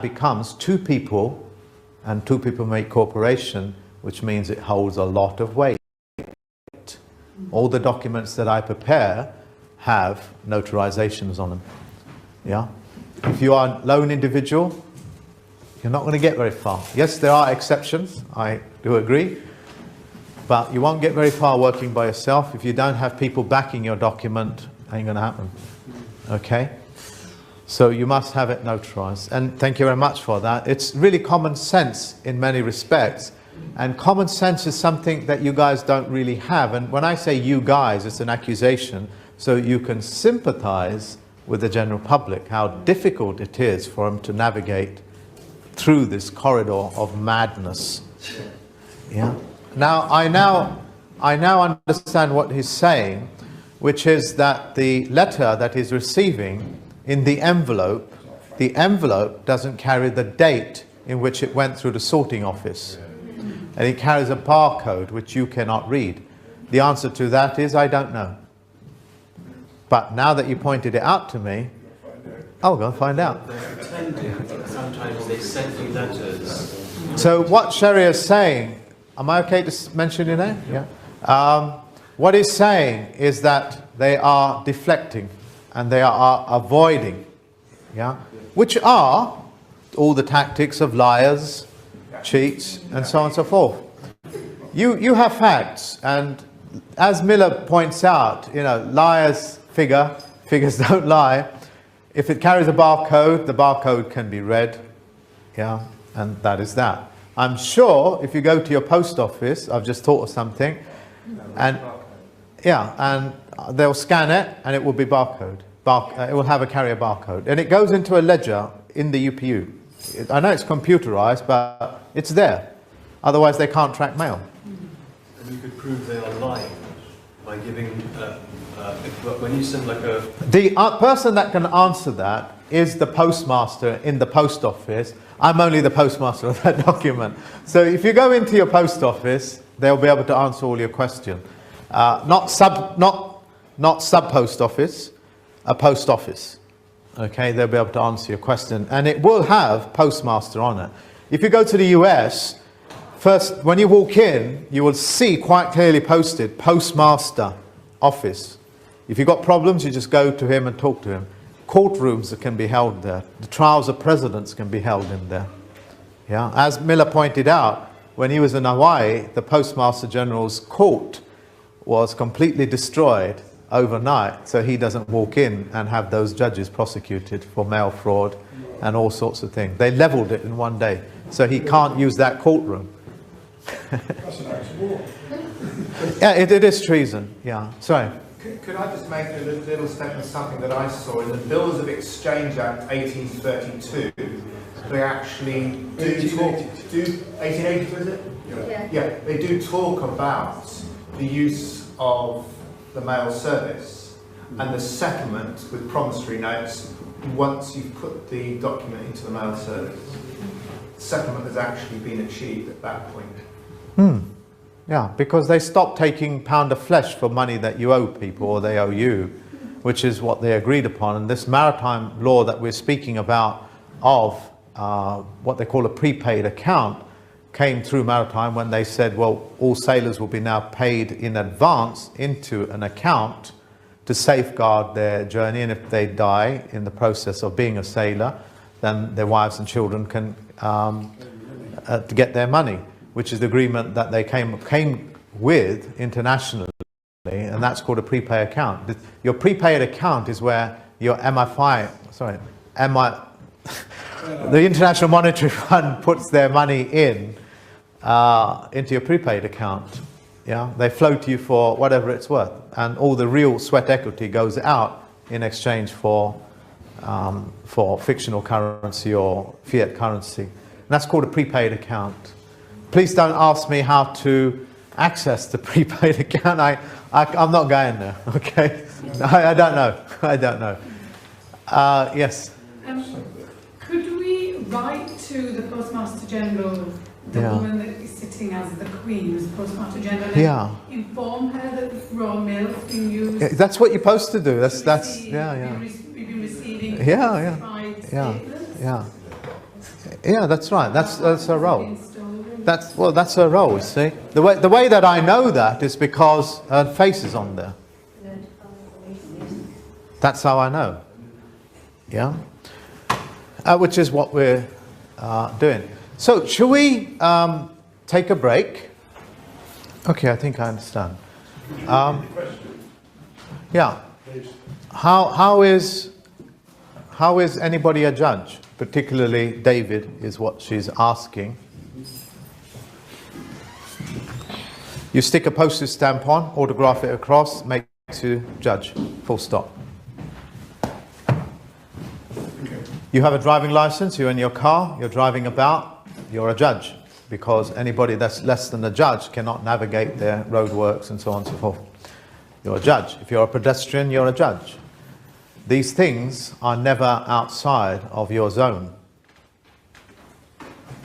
becomes two people, and two people make corporation, which means it holds a lot of weight. All the documents that I prepare have notarizations on them. Yeah? If you are a lone individual, you're not going to get very far. Yes, there are exceptions, I do agree, but you won't get very far working by yourself. If you don't have people backing your document, ain't going to happen. Okay? So you must have it notarized. And thank you very much for that. It's really common sense in many respects. And common sense is something that you guys don't really have. And when I say you guys, it's an accusation. So you can sympathize with the general public, how difficult it is for them to navigate through this corridor of madness. Yeah. Now I now understand what he's saying, which is that the letter that he's receiving in the envelope doesn't carry the date in which it went through the sorting office. And it carries a barcode which you cannot read. The answer to that is, I don't know. But now that you pointed it out to me, I'll go and find out. Sometimes they send you letters. So what Sharia is saying, am I okay to mention your name? Yeah. What he's saying is that they are deflecting and they are avoiding, yeah, which are all the tactics of liars, cheats, and so on and so forth. You have facts, and as Miller points out, you know, liars figures don't lie. If it carries a barcode, the barcode can be read, yeah, and that is that. I'm sure if you go to your post office, I've just thought of something, and yeah, and they'll scan it, and it will be barcode. It will carry a barcode, and it goes into a ledger in the UPU. I know it's computerized, but it's there. Otherwise, they can't track mail. And you could prove they are lying by giving, when you send like a... The person that can answer that is the postmaster in the post office. I'm only the postmaster of that document. So if you go into your post office, they'll be able to answer all your questions. Not sub-post office, a post office. Okay, they'll be able to answer your question. And it will have postmaster on it. If you go to the US, first, when you walk in, you will see quite clearly posted, postmaster office. If you've got problems, you just go to him and talk to him. Courtrooms that can be held there. The trials of presidents can be held in there. Yeah, as Miller pointed out, when he was in Hawaii, the Postmaster General's court was completely destroyed overnight, so he doesn't walk in and have those judges prosecuted for mail fraud and all sorts of things. They leveled it in one day, so he can't use that courtroom. Yeah, it is treason. Yeah, sorry. Could I just make a little statement, something that I saw in the Bills of Exchange Act 1832? They actually do talk, 1882 is it? Yeah, they do talk about the use of the mail service and the settlement with promissory notes once you've put the document into the mail service. Settlement has actually been achieved at that point. Yeah, because they stopped taking pound of flesh for money that you owe people or they owe you, which is what they agreed upon. And this maritime law that we're speaking about of what they call a prepaid account came through maritime when they said, well, all sailors will be now paid in advance into an account to safeguard their journey, and if they die in the process of being a sailor, then their wives and children can to get their money, which is the agreement that they came with internationally, and that's called a prepaid account. Your prepaid account is where your the International Monetary Fund puts their money into your prepaid account. Yeah, they float you for whatever it's worth, and all the real sweat equity goes out in exchange for fictional currency or fiat currency. And that's called a prepaid account. Please don't ask me how to access the prepaid account. I'm not going there. Okay, I don't know. I don't know. Yes. Could we write to the Postmaster General, the woman that is sitting as the Queen, as Postmaster General, and inform her that raw mail is being used? That's what you're supposed to do. That's We've been receiving yeah. statements. Yeah, that's right. That's her role. That's her role. You see, the way that I know that is because her face is on there. That's how I know. Yeah, which is what we're doing. So, shall we take a break? Okay, I think I understand. Yeah. How is anybody a judge? Particularly David is what she's asking. You stick a postage stamp on, autograph it across, makes you judge. Full stop. You have a driving license, you're in your car, you're driving about, you're a judge. Because anybody that's less than a judge cannot navigate their roadworks and so on and so forth. You're a judge. If you're a pedestrian, you're a judge. These things are never outside of your zone.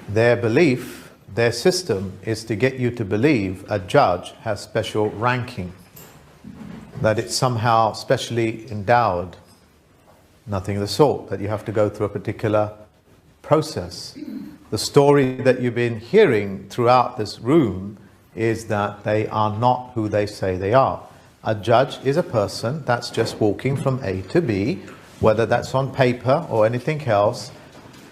Their belief, their system is to get you to believe a judge has special ranking, that it's somehow specially endowed. Nothing of the sort, that you have to go through a particular process. The story that you've been hearing throughout this room is that they are not who they say they are. A judge is a person that's just walking from A to B, whether that's on paper or anything else,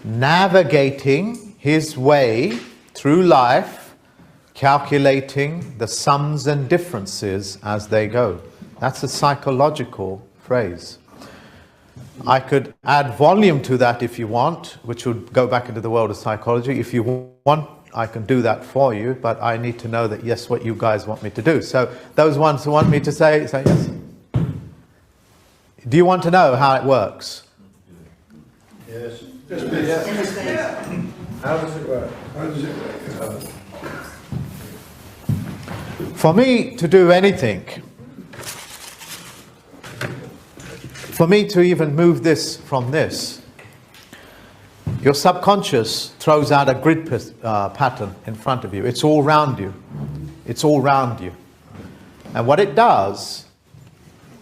navigating his way through life, calculating the sums and differences as they go. That's a psychological phrase. I could add volume to that if you want, which would go back into the world of psychology. If you want, I can do that for you, but I need to know that, yes, what you guys want me to do. So those ones who want me to say yes. Do you want to know how it works? Yes. How does it work? How does it work? For me to do anything, for me to even move this from this, your subconscious throws out a grid pattern in front of you. It's all round you. It's all round you. And what it does,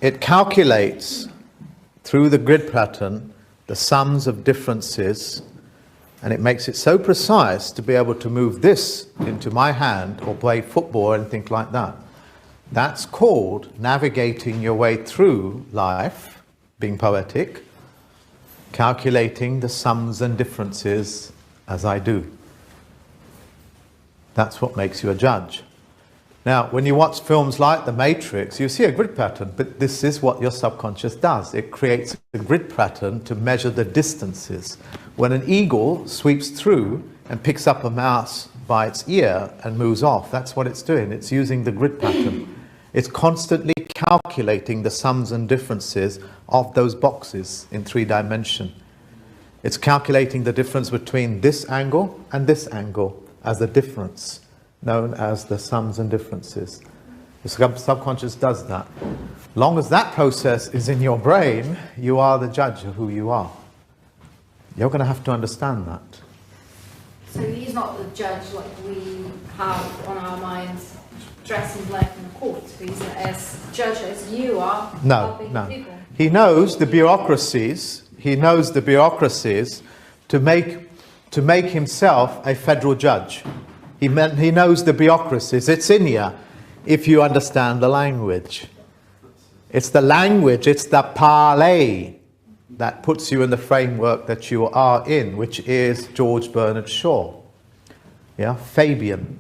it calculates through the grid pattern the sums of differences, and it makes it so precise to be able to move this into my hand or play football or anything like that. That's called navigating your way through life, being poetic, calculating the sums and differences as I do. That's what makes you a judge. Now, when you watch films like The Matrix, you see a grid pattern, but this is what your subconscious does. It creates a grid pattern to measure the distances. When an eagle sweeps through and picks up a mouse by its ear and moves off, that's what it's doing. It's using the grid pattern. It's constantly calculating the sums and differences of those boxes in 3 dimension. It's calculating the difference between this angle and this angle as a difference, known as the sums and differences. The subconscious does that. Long as that process is in your brain, you are the judge of who you are. You're going to have to understand that. So he's not the judge like we have on our minds, dressed in black in the court. He's as judge as you are. No. People. He knows the bureaucracies. He knows the bureaucracies to make himself a federal judge. He knows the bureaucracies. It's in here if you understand the language. It's the language, it's the parlay that puts you in the framework that you are in, which is George Bernard Shaw. Yeah, Fabian.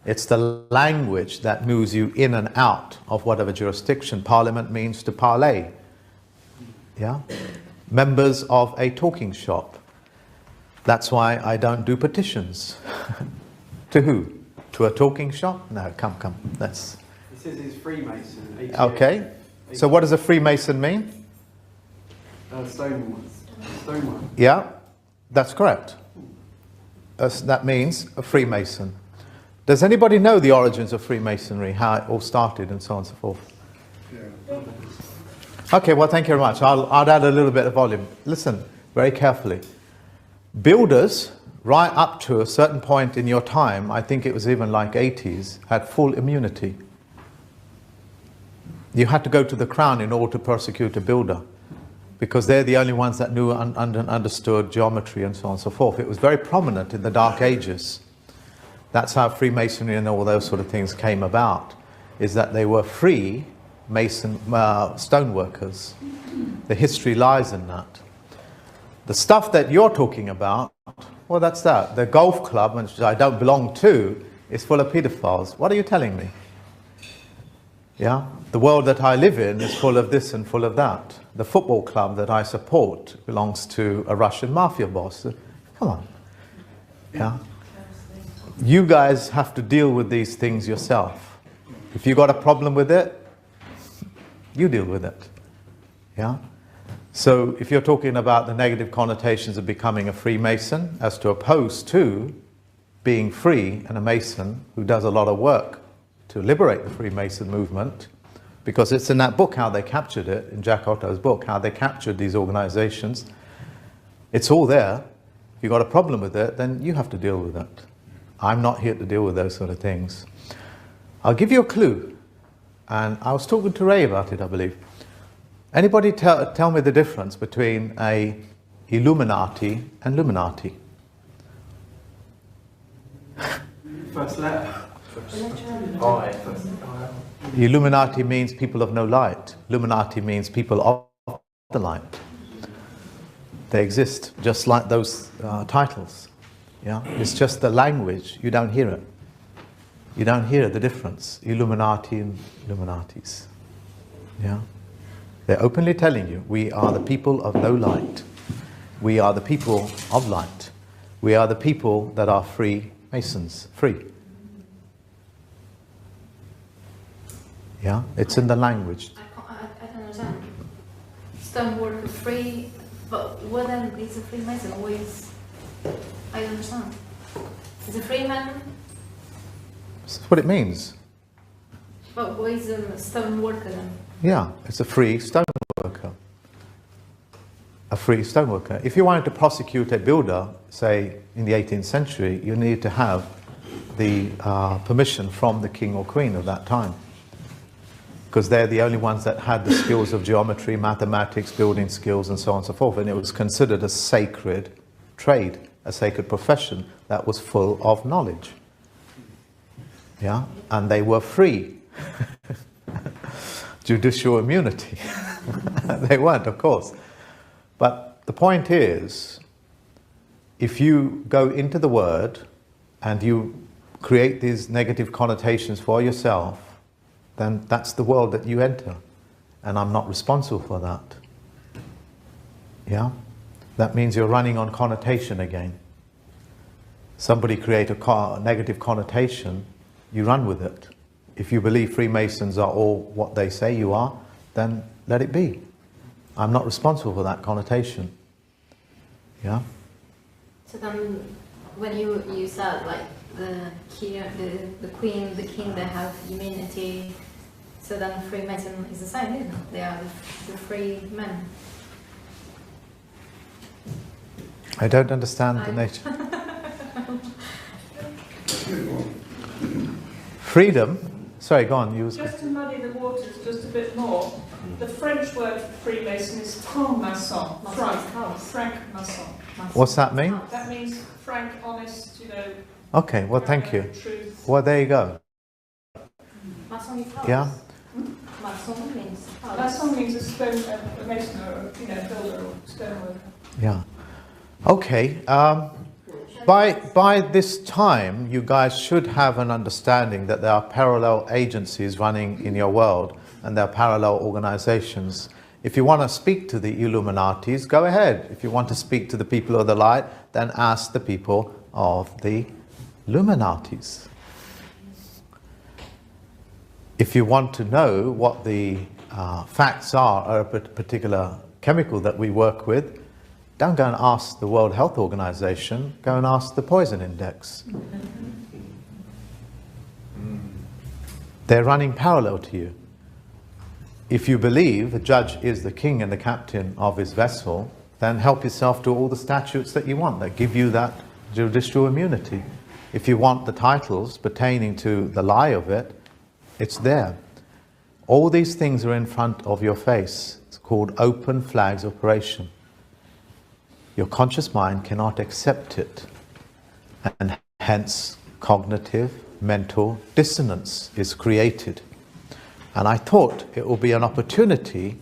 It's the language that moves you in and out of whatever jurisdiction. Parliament means to parlay. Yeah? Members of a talking shop. That's why I don't do petitions. To who? To a talking shop? No, come. That's... It says he's Freemason. Okay. So what does a Freemason mean? Stonework. Yeah, that's correct. That means a Freemason. Does anybody know the origins of Freemasonry, how it all started and so on and so forth? Yeah. Okay, well, thank you very much. I'll add a little bit of volume. Listen very carefully. Builders, right up to a certain point in your time, I think it was even like 80s, had full immunity. You had to go to the Crown in order to prosecute a builder. because they're the only ones that knew and understood geometry and so on and so forth. It was very prominent in the Dark Ages. That's how Freemasonry and all those sort of things came about, is that they were free stoneworkers. The history lies in that. The stuff that you're talking about, well, that's that. The golf club, which I don't belong to, is full of pedophiles. What are you telling me? Yeah? The world that I live in is full of this and full of that. The football club that I support belongs to a Russian mafia boss. Come on. Yeah? You guys have to deal with these things yourself. If you got a problem with it, you deal with it. Yeah? So if you're talking about the negative connotations of becoming a Freemason, as to opposed to being free and a Mason who does a lot of work to liberate the Freemason movement, because it's in that book how they captured it, in Jack Otto's book, how they captured these organizations. It's all there. If you've got a problem with it, then you have to deal with it. I'm not here to deal with those sort of things. I'll give you a clue. And I was talking to Ray about it, I believe. Anybody tell me the difference between a Illuminati and Luminati? First letter. Illuminati means people of no light. Luminati means people of the light. They exist, just like those titles. Yeah? It's just the language, you don't hear it. You don't hear the difference, Illuminati and Illuminatis. Yeah? They're openly telling you, we are the people of no light. We are the people of light. We are the people that are free Masons, free. Yeah? It's in the language. I don't understand. Stoneworker free, but what then is a Freemason? Always, I don't understand. Is a Freeman? That's what it means. But what is a stoneworker then? Yeah, it's a free stoneworker. A free stoneworker. If you wanted to prosecute a builder, say in the 18th century, you need to have the permission from the king or queen of that time. Because they're the only ones that had the skills of geometry, mathematics, building skills, and so on and so forth. And it was considered a sacred trade, a sacred profession that was full of knowledge. Yeah, and they were free. Judicial immunity. They weren't, of course. But the point is, if you go into the word and you create these negative connotations for yourself, then that's the world that you enter. And I'm not responsible for that. Yeah? That means you're running on connotation again. Somebody create a negative connotation, you run with it. If you believe Freemasons are all what they say you are, then let it be. I'm not responsible for that connotation. Yeah? So then, when you said like the queen, the king, they have immunity, so then Freemason is the same, isn't it? They are the free men. I don't understand the nature. Freedom. Sorry, go on. Just to muddy the waters just a bit more, the French word for Freemason is franc-maçon. Franc-maçon. What's that mean? That means frank, honest, Okay, well, thank you. Truth. Well, there you go. Maçon is house. Yeah? Maçon means house. Maçon means a mason or a builder or stoneworker. Yeah. Okay. By this time, you guys should have an understanding that there are parallel agencies running in your world, and there are parallel organizations. If you want to speak to the Illuminatis, go ahead. If you want to speak to the people of the light, then ask the people of the Illuminatis. If you want to know what the facts are of a particular chemical that we work with, don't go and ask the World Health Organization, go and ask the Poison Index. They're running parallel to you. If you believe the judge is the king and the captain of his vessel, then help yourself to all the statutes that you want that give you that judicial immunity. If you want the titles pertaining to the lie of it, it's there. All these things are in front of your face. It's called open flags operation. Your conscious mind cannot accept it, and hence cognitive mental dissonance is created. And I thought it would be an opportunity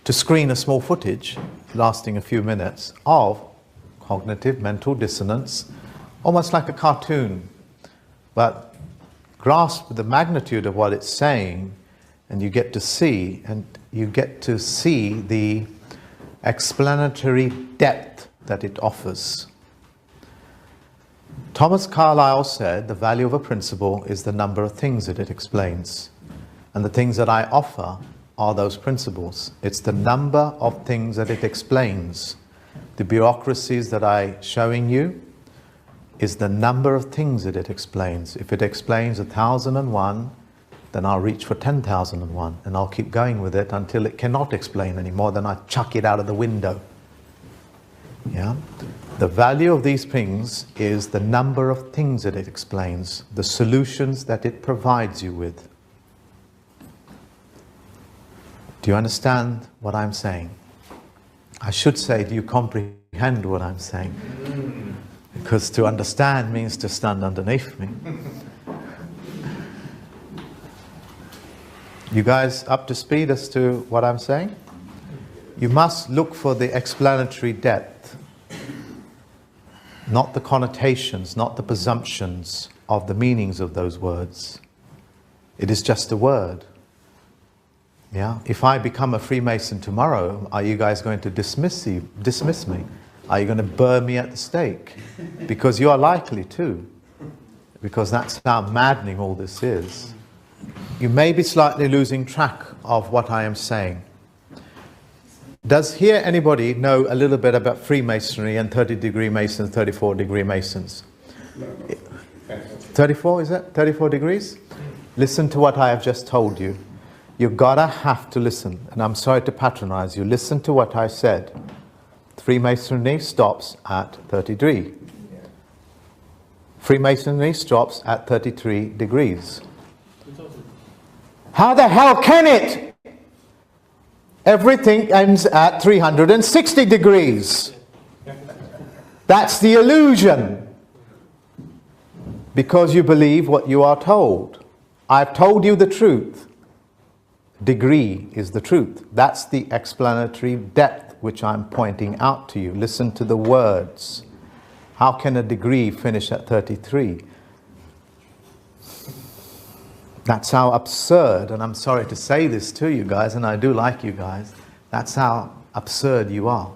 to screen a small footage lasting a few minutes of cognitive mental dissonance, almost like a cartoon, but grasp the magnitude of what it's saying, and you get to see the explanatory depth that it offers. Thomas Carlyle said the value of a principle is the number of things that it explains. And the things that I offer are those principles. It's the number of things that it explains. The bureaucracies that I'm showing you is the number of things that it explains. If it explains 1001, then I'll reach for 10,001, and I'll keep going with it until it cannot explain anymore, then I chuck it out of the window. Yeah? The value of these things is the number of things that it explains, the solutions that it provides you with. Do you understand what I'm saying? I should say, do you comprehend what I'm saying? Because to understand means to stand underneath me. You guys up to speed as to what I'm saying? You must look for the explanatory depth, not the connotations, not the presumptions of the meanings of those words. It is just a word. Yeah? If I become a Freemason tomorrow, are you guys going to dismiss me? Are you going to burn me at the stake? Because you are likely to. Because that's how maddening all this is. You may be slightly losing track of what I am saying. Does here anybody know a little bit about Freemasonry and 30-degree Masons, 34-degree Masons? 34, is it? 34 degrees? Listen to what I have just told you. You gotta have to listen, and I'm sorry to patronize you. Listen to what I said. Freemasonry stops at 33. Freemasonry stops at 33 degrees. How the hell can it? Everything ends at 360 degrees. That's the illusion. Because you believe what you are told. I've told you the truth. Degree is the truth. That's the explanatory depth which I'm pointing out to you. Listen to the words. How can a degree finish at 33? That's how absurd, and I'm sorry to say this to you guys, and I do like you guys, that's how absurd you are.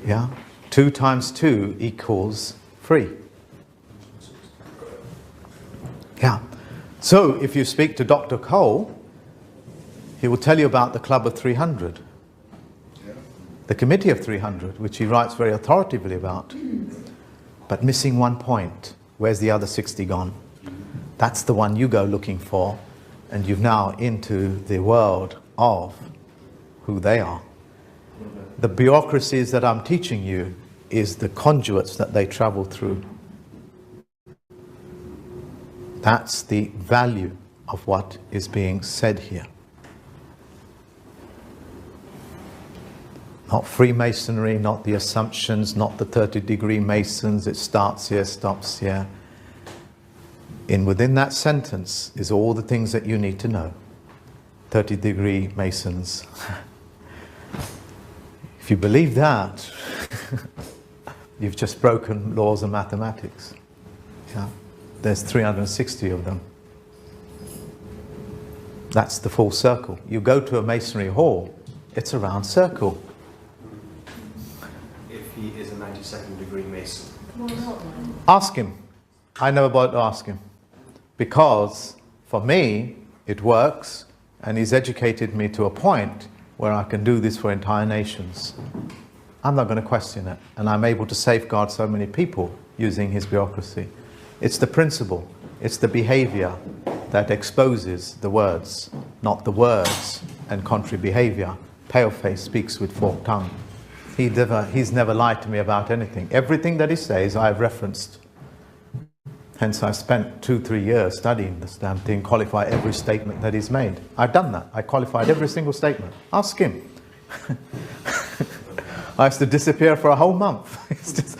Yeah? 2 times 2 equals 3. Yeah. So, if you speak to Dr. Cole, he will tell you about the Club of 300. The Committee of 300, which he writes very authoritatively about. But missing one point. Where's the other 60 gone? That's the one you go looking for, and you've now into the world of who they are. The bureaucracies that I'm teaching you is the conduits that they travel through. That's the value of what is being said here. Not Freemasonry, not the assumptions, not the 30-degree Masons, it starts here, stops here. Within that sentence is all the things that you need to know. 30-degree Masons. If you believe that, you've just broken laws of mathematics. Yeah? There's 360 of them. That's the full circle. You go to a masonry hall, it's a round circle. If he is a 92nd degree Mason. Ask him. I never bothered to ask him. Because for me, it works, and he's educated me to a point where I can do this for entire nations. I'm not going to question it, and I'm able to safeguard so many people using his bureaucracy. It's the principle, it's the behavior that exposes the words, not the words and contrary behavior. Paleface speaks with forked tongue. He's never lied to me about anything. Everything that he says, I've referenced. Hence I spent 2-3 years studying this damn thing, qualify every statement that he's made. I've done that. I qualified every single statement. Ask him. I used to disappear for a whole month. It's just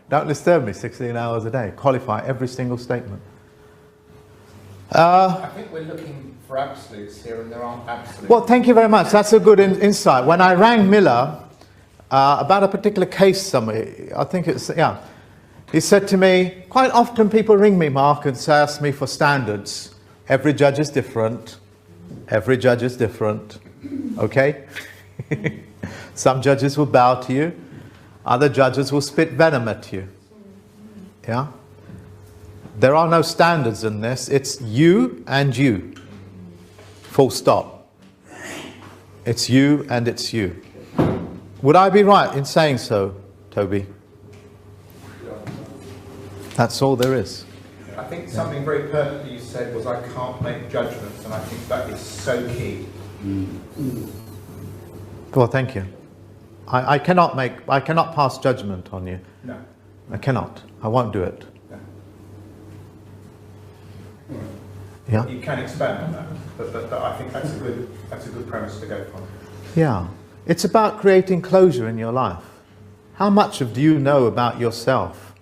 don't disturb me 16 hours a day. Qualify every single statement. I think we're looking for absolutes here, and there aren't absolutes. Well, thank you very much. That's a good insight. When I rang Miller about a particular case somewhere, I think it's, yeah, he said to me, quite often people ring me, Mark, and ask me for standards. Every judge is different. Every judge is different. Okay? Some judges will bow to you. Other judges will spit venom at you. Yeah? There are no standards in this. It's you and you. Full stop. It's you and it's you. Would I be right in saying so, Toby? That's all there is. I think something very pertinent you said was, I can't make judgments, and I think that is so key. Well, thank you. I cannot pass judgment on you. No. I cannot. I won't do it. No. Yeah? You can expand on that, but I think that's a good premise to go from. Yeah. It's about creating closure in your life. How much do you know about yourself?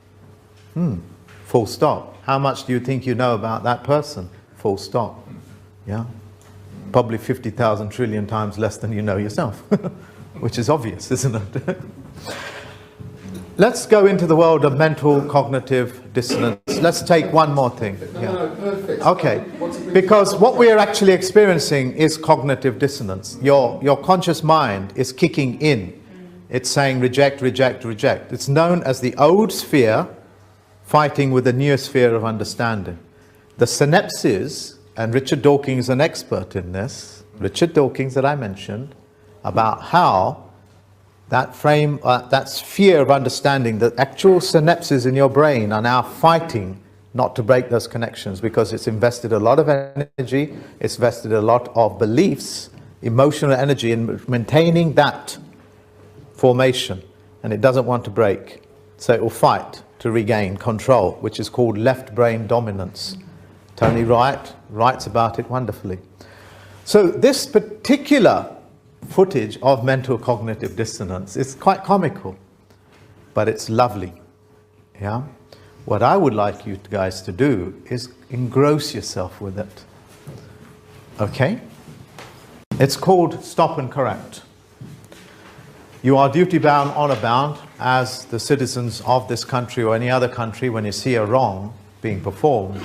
Full stop. How much do you think you know about that person? Full stop. Yeah? Probably 50,000 trillion times less than you know yourself. Which is obvious, isn't it? Let's go into the world of mental cognitive dissonance. Let's take one more thing. Yeah. No, perfect. Okay, because what we are actually experiencing is cognitive dissonance. Your conscious mind is kicking in. It's saying reject, reject, reject. It's known as the old sphere fighting with the new sphere of understanding. The synapses, and Richard Dawkins is an expert in this, Richard Dawkins that I mentioned, about how that that sphere of understanding, the actual synapses in your brain are now fighting not to break those connections, because it's invested a lot of energy, it's invested a lot of beliefs, emotional energy in maintaining that formation, and it doesn't want to break. So it will fight to regain control, which is called left brain dominance. Tony Wright writes about it wonderfully. So this particular footage of mental cognitive dissonance is quite comical, but it's lovely. Yeah? What I would like you guys to do is engross yourself with it. Okay? It's called stop and correct. You are duty bound, honor bound, as the citizens of this country or any other country, when you see a wrong being performed,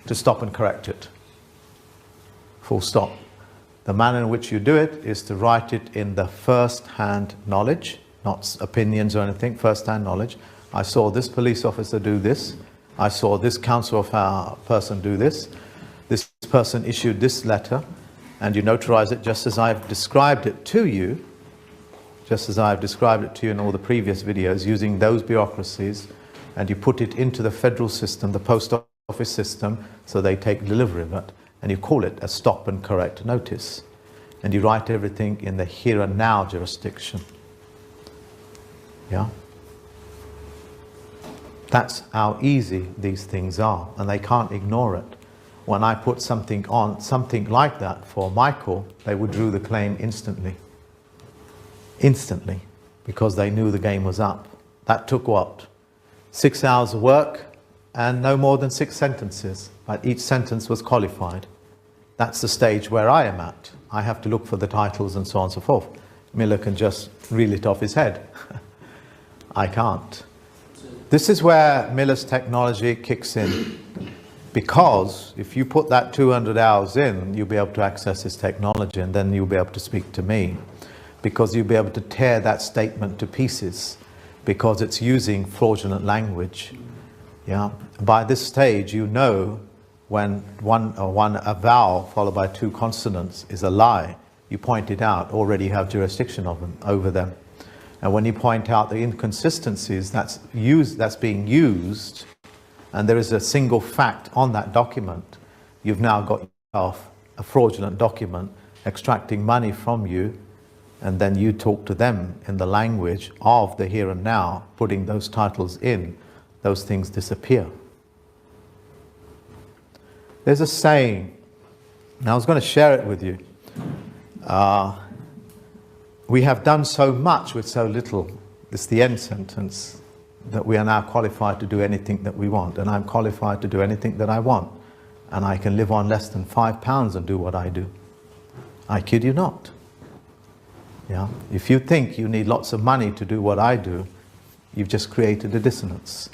to stop and correct it. Full stop. The manner in which you do it is to write it in the first-hand knowledge, not opinions or anything, first-hand knowledge. I saw this police officer do this. I saw this council person do this. This person issued this letter, and you notarize it just as I've described it to you, just as I've described it to you in all the previous videos, using those bureaucracies, and you put it into the federal system, the post office system, so they take delivery of it. And you call it a stop and correct notice. And you write everything in the here and now jurisdiction. Yeah? That's how easy these things are, and they can't ignore it. When I put something on, something like that for Michael, they withdrew the claim instantly. Instantly, because they knew the game was up. That took what? 6 hours of work and no more than 6 sentences. But each sentence was qualified. That's the stage where I am at. I have to look for the titles and so on and so forth. Miller can just reel it off his head. I can't. This is where Miller's technology kicks in. Because if you put that 200 hours in, you'll be able to access his technology, and then you'll be able to speak to me. Because you'll be able to tear that statement to pieces, because it's using fraudulent language. Yeah. By this stage, you know when a vowel followed by 2 consonants is a lie. You point it out, already you have jurisdiction over them. And when you point out the inconsistencies that's being used, and there is a single fact on that document, you've now got yourself a fraudulent document extracting money from you, and then you talk to them in the language of the here and now, putting those titles in, those things disappear. There's a saying, and I was going to share it with you. We have done so much with so little. It's the end sentence, that we are now qualified to do anything that we want, and I'm qualified to do anything that I want, and I can live on less than £5 and do what I do. I kid you not. Yeah? If you think you need lots of money to do what I do, you've just created a dissonance.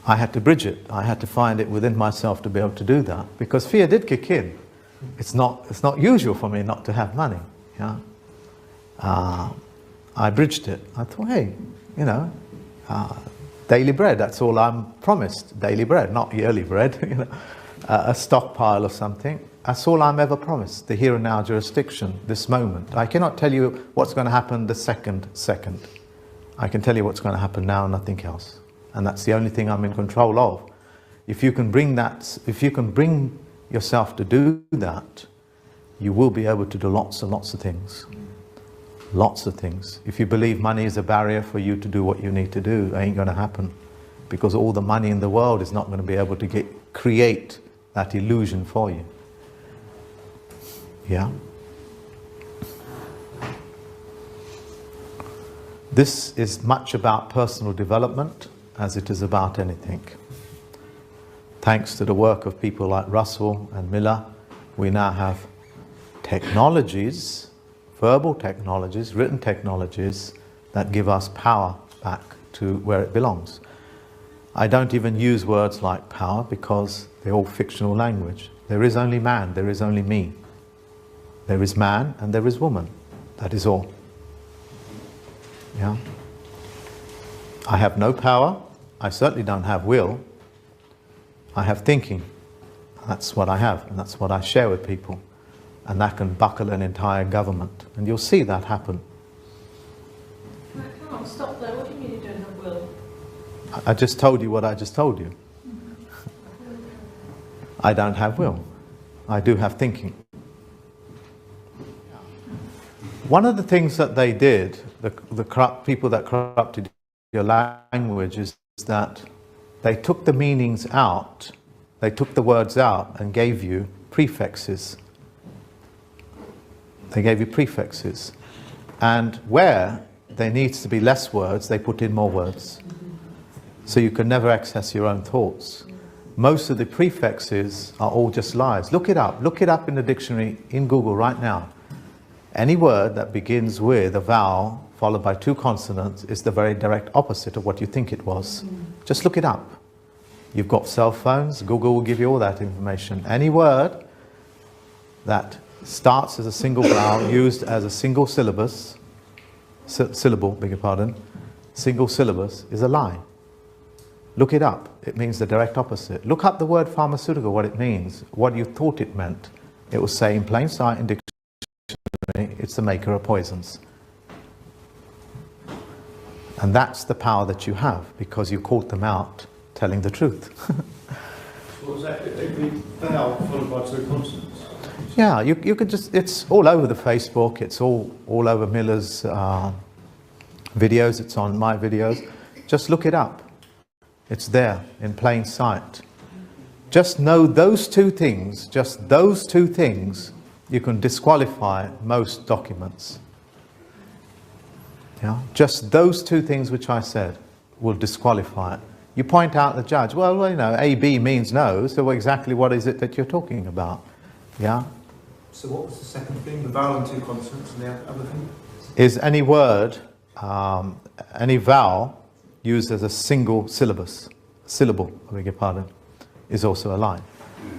I had to bridge it. I had to find it within myself to be able to do that, because fear did kick in. It's not usual for me not to have money. Yeah? I bridged it. I thought, hey, you know, daily bread, that's all I'm promised. Daily bread, not yearly bread. You know, a stockpile of something. That's all I'm ever promised. The here and now jurisdiction, this moment. I cannot tell you what's going to happen the second. I can tell you what's going to happen now, nothing else. And that's the only thing I'm in control of. If you can bring that, if you can bring yourself to do that, you will be able to do lots and lots of things. Lots of things. If you believe money is a barrier for you to do what you need to do, it ain't going to happen. Because all the money in the world is not going to be able to create that illusion for you. Yeah? This is much about personal development as it is about anything. Thanks to the work of people like Russell and Miller, we now have technologies, verbal technologies, written technologies, that give us power back to where it belongs. I don't even use words like power because they're all fictional language. There is only man, there is only me. There is man and there is woman. That is all. Yeah? I have no power. I certainly don't have will. I have thinking. That's what I have, and that's what I share with people. And that can buckle an entire government. And you'll see that happen. Come on, stop there. What do you mean you don't have will? I just told you what I just told you. I don't have will. I do have thinking. One of the things that they did, the corrupt people that corrupted your language, is that they took the meanings out, they took the words out and gave you prefixes. They gave you prefixes. And where there needs to be less words, they put in more words. So you can never access your own thoughts. Most of the prefixes are all just lies. Look it up. Look it up in the dictionary in Google right now. Any word that begins with a vowel followed by two consonants is the very direct opposite of what you think it was. Just look it up. You've got cell phones. Google will give you all that information. Any word that starts as a single vowel, used as a single syllabus, syllable, beg your pardon, single syllabus, is a lie. Look it up. It means the direct opposite. Look up the word pharmaceutical, what it means, what you thought it meant. It will say in plain sight in dictionary, it's the maker of poisons. And that's the power that you have, because you caught them out telling the truth. What was that? Every vowel followed by two consonants? Yeah, you could just, it's all over the Facebook, it's all over Miller's videos, it's on my videos. Just look it up. It's there in plain sight. Just know those two things, just those two things, you can disqualify most documents. Yeah? Just those two things which I said will disqualify it. You point out the judge, well, you know, A, B means no, so exactly what is it that you're talking about? Yeah? So what was the second thing? The vowel and two consonants, and the other thing? Is any word, any vowel used as a single syllable, I beg your pardon, is also a lie.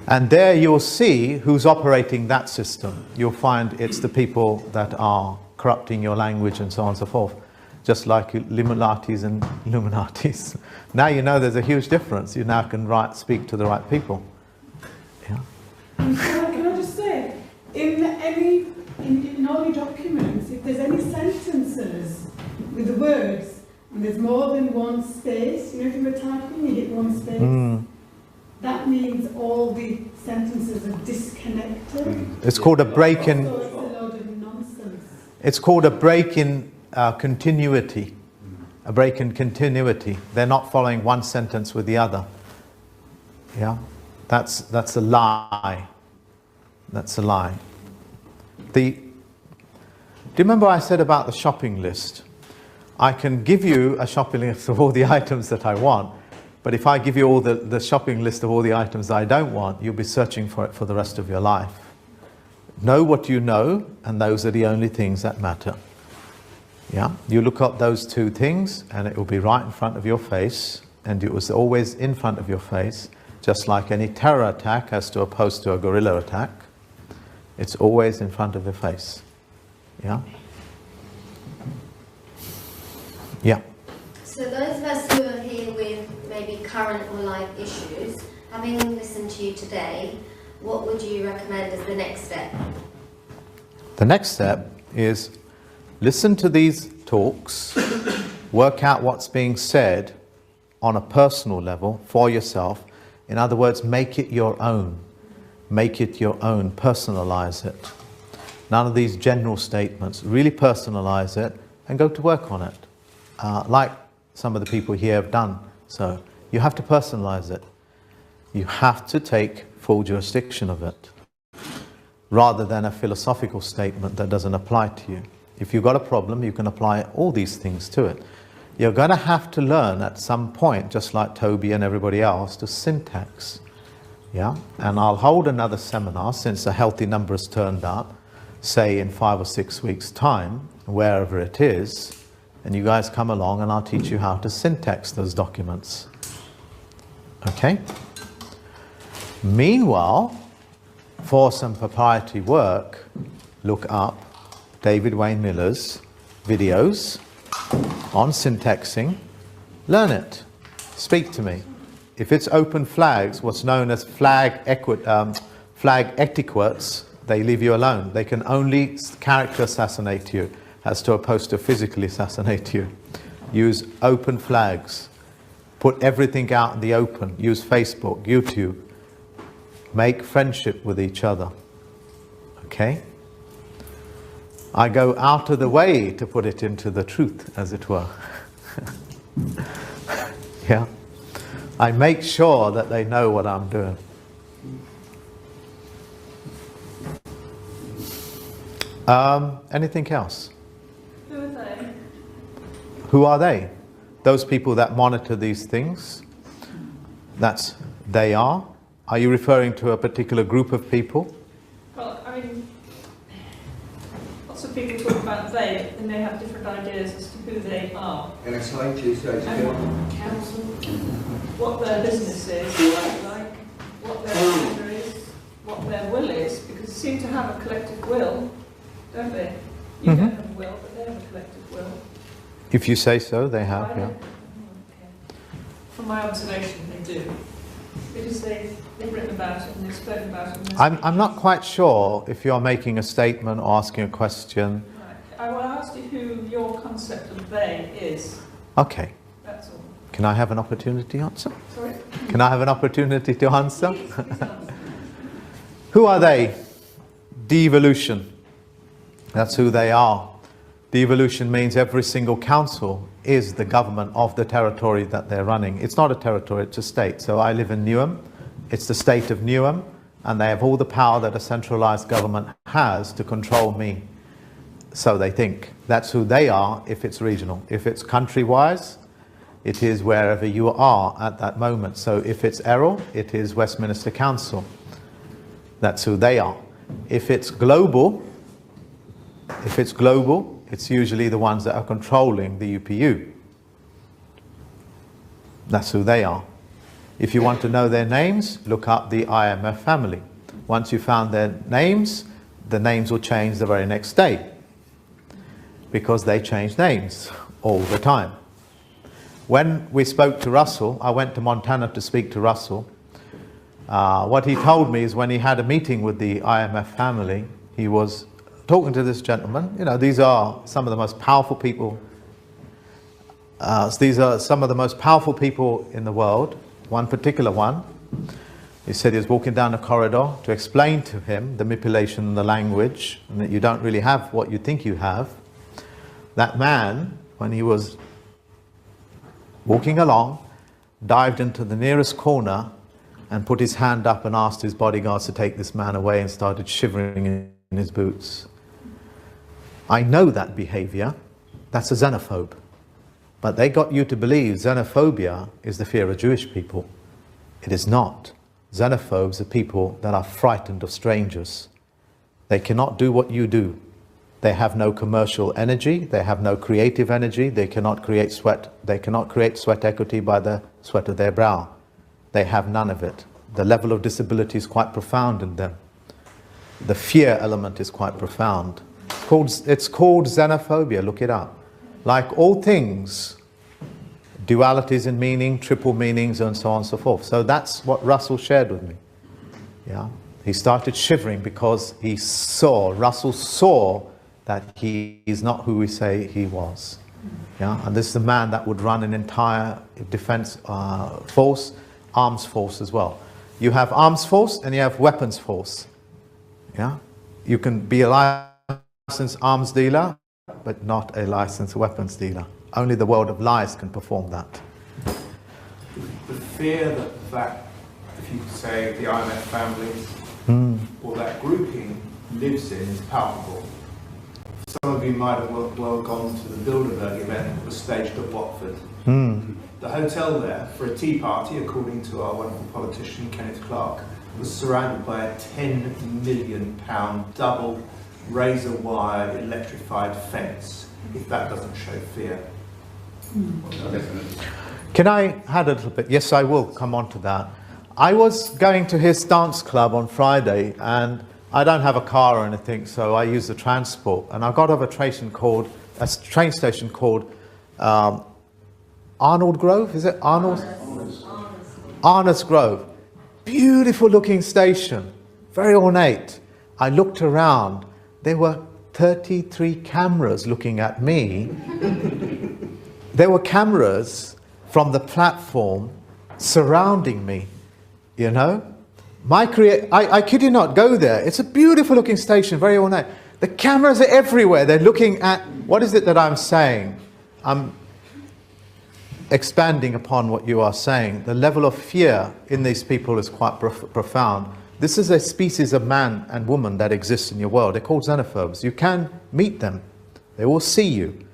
And there you'll see who's operating that system. You'll find it's the people that are corrupting your language and so on and so forth. Just like Illuminatis and Illuminatis. Now you know there's a huge difference. You now can speak to the right people. Yeah. Can I just say, in all your documents, if there's any sentences with the words, and there's more than one space, you know, if you were typing, you hit one space, that means all the sentences are disconnected. It's called a break in. So it's a load of nonsense. It's called a break in continuity. a break in continuity. They're not following one sentence with the other. Yeah, that's a lie. That's a lie. Do you remember I said about the shopping list? I can give you a shopping list of all the items that I want, but if I give you all the shopping list of all the items I don't want, you'll be searching for it for the rest of your life. Know what you know, and those are the only things that matter. Yeah, you look up those two things, and it will be right in front of your face, and it was always in front of your face, just like any terror attack as opposed to a guerrilla attack. It's always in front of your face. Yeah? Yeah. So those of us who are here with maybe current or live issues, having listened to you today, what would you recommend as the next step? The next step is listen to these talks, work out what's being said on a personal level for yourself. In other words, make it your own. Make it your own. Personalize it. None of these general statements. Really personalize it and go to work on it. Like some of the people here have done. So you have to personalize it. You have to take full jurisdiction of it, rather than a philosophical statement that doesn't apply to you. If you've got a problem, you can apply all these things to it. You're going to have to learn at some point, just like Toby and everybody else, to syntax. Yeah? And I'll hold another seminar, since a healthy number has turned up, say in 5 or 6 weeks' time, wherever it is, and you guys come along and I'll teach you how to syntax those documents. Okay? Meanwhile, for some proprietary work, look up David Wayne Miller's videos on syntaxing. Learn it. Speak to me. If it's open flags, what's known as flag etiquettes, they leave you alone. They can only character assassinate you, as opposed to physically assassinate you. Use open flags. Put everything out in the open. Use Facebook, YouTube. Make friendship with each other. Okay? I go out of the way to put it into the truth, as it were. Yeah? I make sure that they know what I'm doing. Anything else? Who are they? Who are they? Those people that monitor these things. That's they are. Are you referring to a particular group of people? Well, I mean, lots of people talk about they, and they have different ideas as to who they are. And it's like you say, Council, what their business is, what their agenda is, what their will is, because they seem to have a collective will, don't they? You don't have a will, but they have a collective will. If you say so, they have, yeah. Okay. From my observation, they do. Because they've written about it and they've spoken about it. I'm not quite sure if you're making a statement or asking a question. Right. I will ask you who your concept of they is. Okay. That's all. Can I have an opportunity to answer? Sorry? Can I have an opportunity to answer? Who are they? Devolution. That's who they are. Devolution means every single council is the government of the territory that they're running. It's not a territory, it's a state. So I live in Newham. It's the state of Newham, and they have all the power that a centralized government has to control me. So they think. That's who they are if it's regional. If it's country-wise, it is wherever you are at that moment. So if it's Errol, it is Westminster Council. That's who they are. If it's global, it's usually the ones that are controlling the UPU. That's who they are. If you want to know their names, look up the IMF family. Once you found their names, the names will change the very next day, because they change names all the time. When we spoke to Russell, I went to Montana to speak to Russell. What he told me is when he had a meeting with the IMF family, he was talking to this gentleman. You know, these are some of the most powerful people. These are some of the most powerful people in the world. One particular one, he said he was walking down a corridor to explain to him the manipulation in the language, and that you don't really have what you think you have. That man, when he was walking along, dived into the nearest corner and put his hand up and asked his bodyguards to take this man away and started shivering in his boots. I know that behavior. That's a xenophobe. But they got you to believe xenophobia is the fear of Jewish people. It is not. Xenophobes are people that are frightened of strangers. They cannot do what you do. They have no commercial energy. They have no creative energy. They cannot create sweat. They cannot create sweat equity by the sweat of their brow. They have none of it. The level of disability is quite profound in them. The fear element is quite profound. It's called xenophobia. Look it up. Like all things, dualities in meaning, triple meanings, and so on and so forth. So that's what Russell shared with me. Yeah, he started shivering because Russell saw that he is not who we say he was. Yeah, and this is a man that would run an entire defense force, arms force as well. You have arms force and you have weapons force. Yeah, you can be a licensed arms dealer, but not a licensed weapons dealer. Only the world of lies can perform that. The fear that if you could say, the IMF families or that grouping lives in is palpable. Some of you might have well gone to the Bilderberg event that was staged at Watford. The hotel there, for a tea party, according to our wonderful politician Kenneth Clark, was surrounded by a £10 million double razor wire electrified fence. If that doesn't show fear. Can I add a little bit? Yes, I will come on to that. I was going to his dance club on Friday, and I don't have a car or anything, so I use the transport. And I got off a train station called Arnold Grove. Is it Arnold? Arnold's Grove. Beautiful looking station, very ornate. I looked around. There were 33 cameras looking at me. There were cameras from the platform surrounding me, you know. I kid you not, go there. It's a beautiful looking station, very ornate. The cameras are everywhere. They're looking at, what is it that I'm saying? I'm expanding upon what you are saying. The level of fear in these people is quite profound. This is a species of man and woman that exists in your world. They're called xenophobes. You can meet them. They will see you,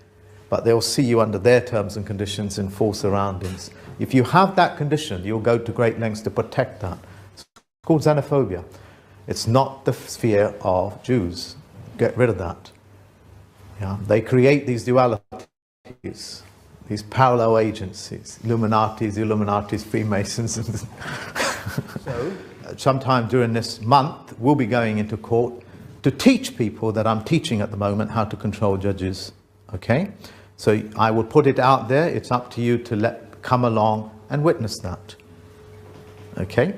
but they will see you under their terms and conditions in full surroundings. If you have that condition, you'll go to great lengths to protect that. It's called xenophobia. It's not the fear of Jews. Get rid of that. Yeah? They create these dualities, these parallel agencies, Illuminatis, Freemasons. So, sometime during this month, we'll be going into court to teach people that I'm teaching at the moment how to control judges. Okay? So I will put it out there. It's up to you to come along and witness that. Okay?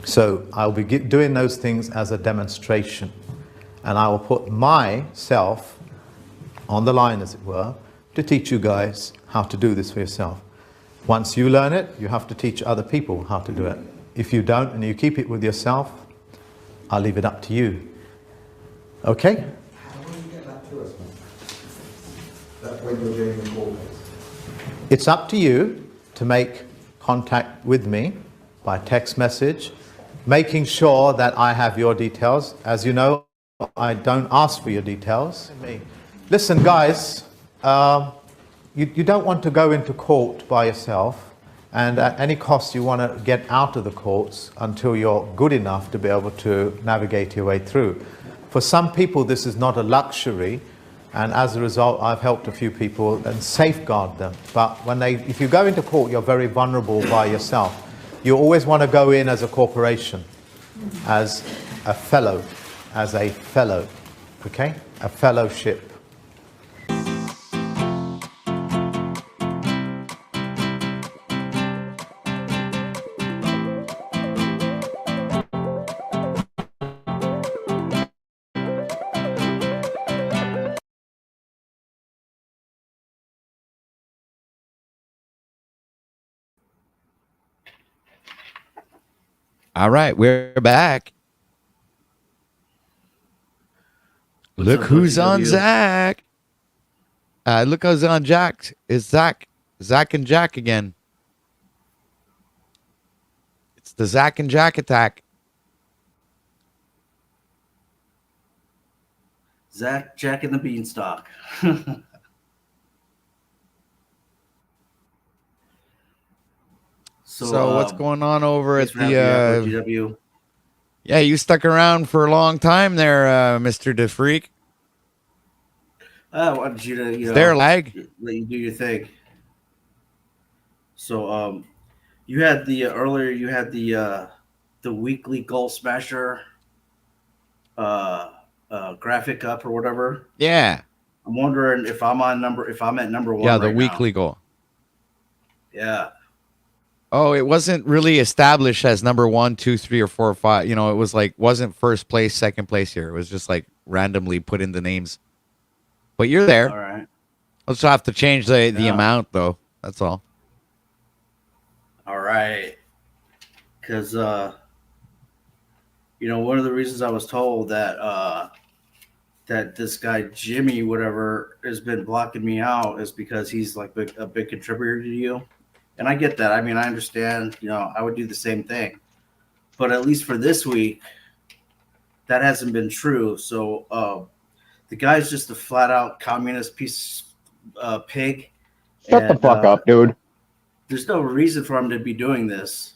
So I'll be doing those things as a demonstration. And I will put myself on the line, as it were, to teach you guys how to do this for yourself. Once you learn it, you have to teach other people how to do it. If you don't and you keep it with yourself, I'll leave it up to you. Okay? How will you get that to us, man? That when you're doing the call. It's up to you to make contact with me by text message, making sure that I have your details. As you know, I don't ask for your details. Listen, guys, you don't want to go into court by yourself. And at any cost, you want to get out of the courts until you're good enough to be able to navigate your way through. For some people, this is not a luxury, and as a result, I've helped a few people and safeguard them. But if you go into court, you're very vulnerable by yourself. You always want to go in as a corporation, as a fellow, okay? A fellowship. All right, we're back. Look who's on Zach. Look who's on Jack. It's Zach. Zach and Jack again. It's the Zach and Jack attack. Zach, Jack, and the Beanstalk. So what's going on over at the OTW? Yeah, you stuck around for a long time there, Mr. DeFreak. I wanted you to, Is there lag? let you do your thing. So, you had the earlier. You had the weekly Goal Smasher graphic up or whatever. Yeah. I'm wondering if I'm at number one. Yeah, the right weekly now. goal. Yeah. Oh, it wasn't really established as number 1, 2, 3, or 4, or 5. You know, it was like wasn't first place, second place here. It was just like randomly put in the names. But you're there. All right. Let's have to change the amount though. That's all. All right. Because one of the reasons I was told that that this guy Jimmy whatever has been blocking me out is because he's like a big contributor to you. And I get that. I mean, I understand, I would do the same thing. But at least for this week, that hasn't been true. So the guy's just a flat out communist piece pig. Shut the fuck up, dude. There's no reason for him to be doing this.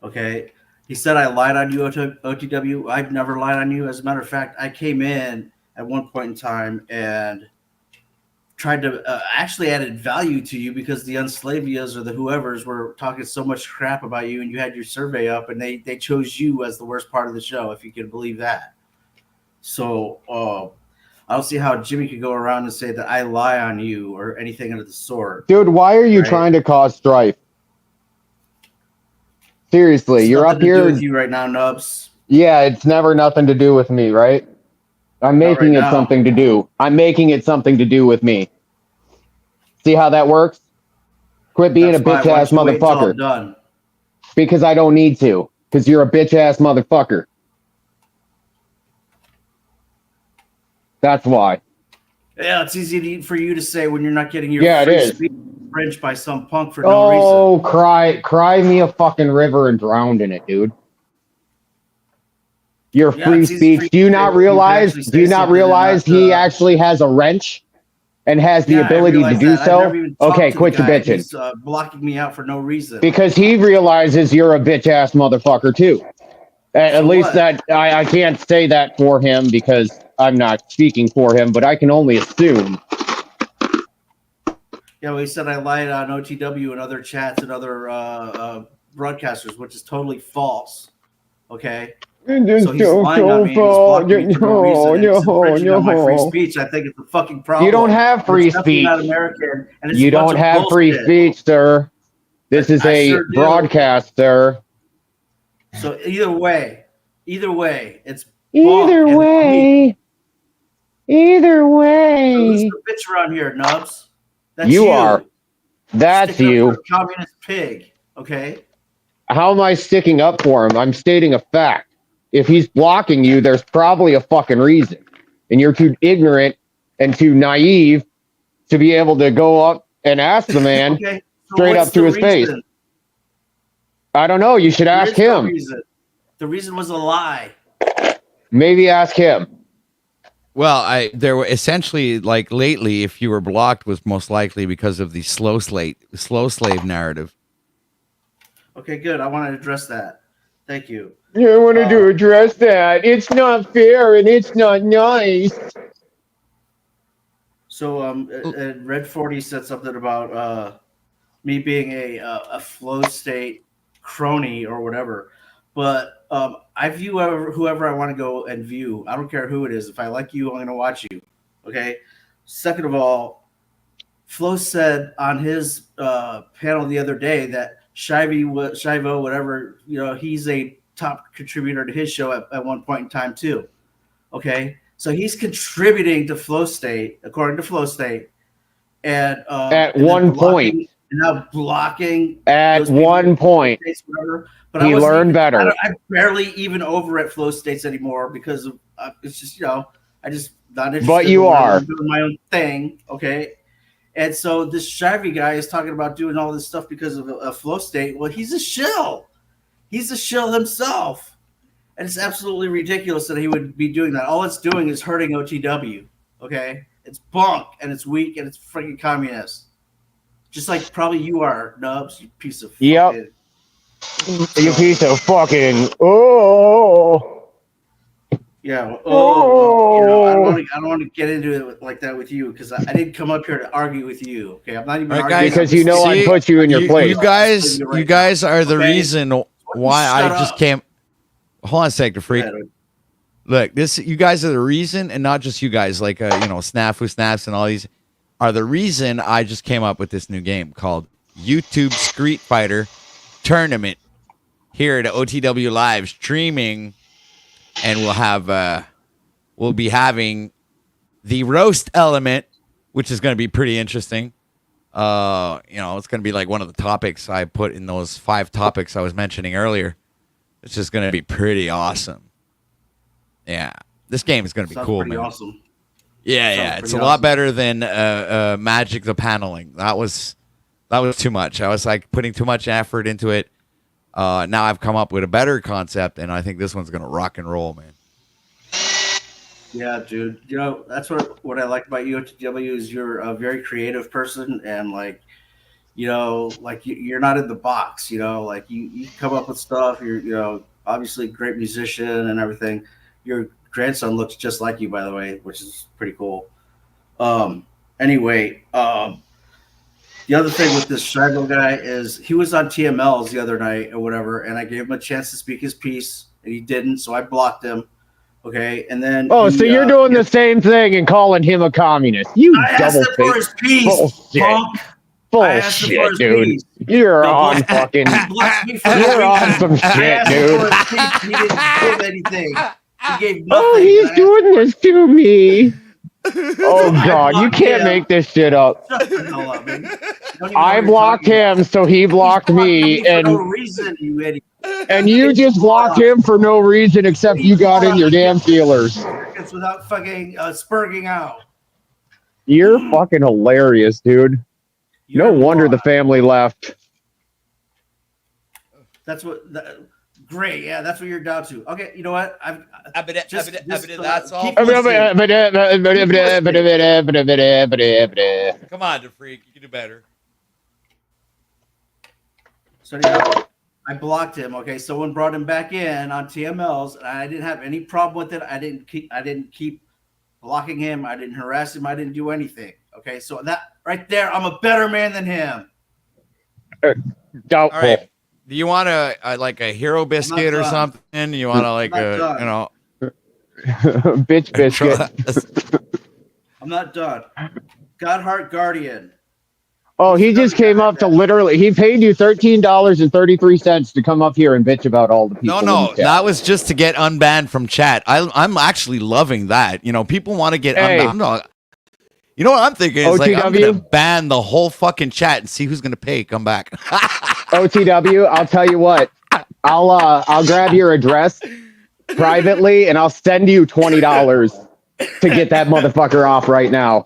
Okay. He said I lied on you, OTW. I've never lied on you. As a matter of fact, I came in at one point in time and tried to actually added value to you because the Unslavias or the whoever's were talking so much crap about you, and you had your survey up, and they chose you as the worst part of the show, if you can believe that. So I don't see how Jimmy could go around and say that I lie on you or anything of the sort. Dude, why are you trying to cause strife? Seriously, It's you're nothing up to do here. with you right now, Nubs. Yeah, it's never nothing to do with me, right? I'm making it now. something to do. I'm making it something to do with me. See how that works? Quit being That's a bitch fine. Why ass don't you wait until I'm motherfucker. done? Because I don't need to. Because you're a bitch ass motherfucker. That's why. Yeah, it's easy for you to say when you're not getting your Yeah, it free is. speech infringed by some punk for no reason. Oh, cry me a fucking river and drown in it, dude. Your Yeah, free it's easy for speech. you Do you to not say- realize? you can actually Do you say not something and realize not, he actually has a wrench and has the Yeah, I ability to realize do that. I've so? never even talked Okay, to quit the your guy, and bitching. He's blocking me out for no reason. Because he realizes you're a bitch ass motherfucker too. At least what? that I can't say that for him because I'm not speaking for him, but I can only assume. Yeah, well, he said I lied on OTW and other chats and other broadcasters, which is totally false. Okay? So he's lying on me and he's blocking me for no reason. And it's infringing on my free speech. I think it's a fucking problem. You don't have free It's definitely speech. not American. And it's You a bunch don't of have free bullshit. speech, sir. This is I a sure do. broadcast, sir. So either way, it's Either bunk and way, either So who's way. the bitch around here, Nubs? That's You are. That's Sticking up you. for a communist pig. Okay. How am I sticking up for him? I'm stating a fact. If he's blocking you, there's probably a fucking reason. And you're too ignorant and too naive to be able to go up and ask the man Okay. So straight what's up to the his face. reason? I don't know. You should There ask is no him. reason. The reason was a lie. Maybe ask him. Well, there were essentially like lately, if you were blocked, was most likely because of the slow slave narrative. Okay, good. I want to address that. Thank you. Yeah, I wanted to address that. It's not fair and it's not nice. So, Red 40 said something about me being a flow state crony or whatever. But I view whoever I want to go and view. I don't care who it is. If I like you, I'm going to watch you. Okay. Second of all, Flo said on his panel the other day that Shivo, whatever, he's a top contributor to his show at one point in time too. Okay. So he's contributing to Flow State, according to Flow State. And At and then one blocking- point. And now blocking At those people one in point. States, whatever. But He I wasn't learned even- better. I'm barely even over at Flow States anymore because of it's just I just not interested. But you in are. doing my own thing. Okay. And so this Shivy guy is talking about doing all this stuff because of a flow state. Well, he's a shill. He's a shill himself. And it's absolutely ridiculous that he would be doing that. All it's doing is hurting OTW. Okay? It's bunk and it's weak and it's freaking communist. Just like probably you are, Nubs, you piece of fucking... You piece of fucking... Oh! Yeah, you know, I don't want to get into it like that with you because I didn't come up here to argue with you. Okay, I'm not even arguing because you know I put you in your place. You guys are the reason why I just came. Hold on a second, freak. Look, you guys are the reason, and not just you guys. Like Snafu Snaps and all these are the reason I just came up with this new game called YouTube Street Fighter Tournament here at OTW Live streaming. And we'll be having the roast element, which is going to be pretty interesting. It's going to be like one of the topics I put in those 5 topics I was mentioning earlier. It's just going to be pretty awesome. Yeah, this game is going to be cool, man. Awesome. Yeah, it's a lot better than Magic the Paneling. That was too much. I was like putting too much effort into it. Now I've come up with a better concept, and I think this one's gonna rock and roll, man. Yeah, dude. You know, that's what I like about you, OTW, is you're a very creative person, and like, you're not in the box. Like you come up with stuff. You're obviously a great musician and everything. Your grandson looks just like you, by the way, which is pretty cool. Anyway. The other thing with this Shivo guy is he was on TMLs the other night or whatever, and I gave him a chance to speak his piece, and he didn't, so I blocked him. Okay, and then so you're doing the same thing and calling him a communist? You double for his piece. Bullshit, dude. You're on fucking. You're on some shit, dude. He didn't give anything. He gave nothing. Oh, he's doing this to me. Oh God, you can't make this shit up. I blocked him, so he blocked me, and for no reason, you idiot. And you just blocked him for no reason except you got in your damn feelers. It's without fucking spurging out. You're fucking hilarious, dude. No wonder the family left. That's what. Great, yeah, that's what you're down to. Okay, you know what? That's all. Come on, the freak, you can do better. So anyhow, I blocked him. Okay, someone brought him back in on TMLs, and I didn't have any problem with it. I didn't keep blocking him. I didn't harass him. I didn't do anything. Okay, so that right there, I'm a better man than him. Doubtful. All right. Do you want like a hero biscuit or something? You want to like bitch biscuit? I'm not done. Godheart Guardian. Oh, he just came up to literally. He paid you $13.33 to come up here and bitch about all the people. No, that was just to get unbanned from chat. I'm actually loving that. People want to get unbanned. You know what I'm thinking? Is like I'm gonna ban the whole fucking chat and see who's gonna pay. Come back. OTW, I'll tell you what. I'll grab your address privately and I'll send you $20 to get that motherfucker off right now.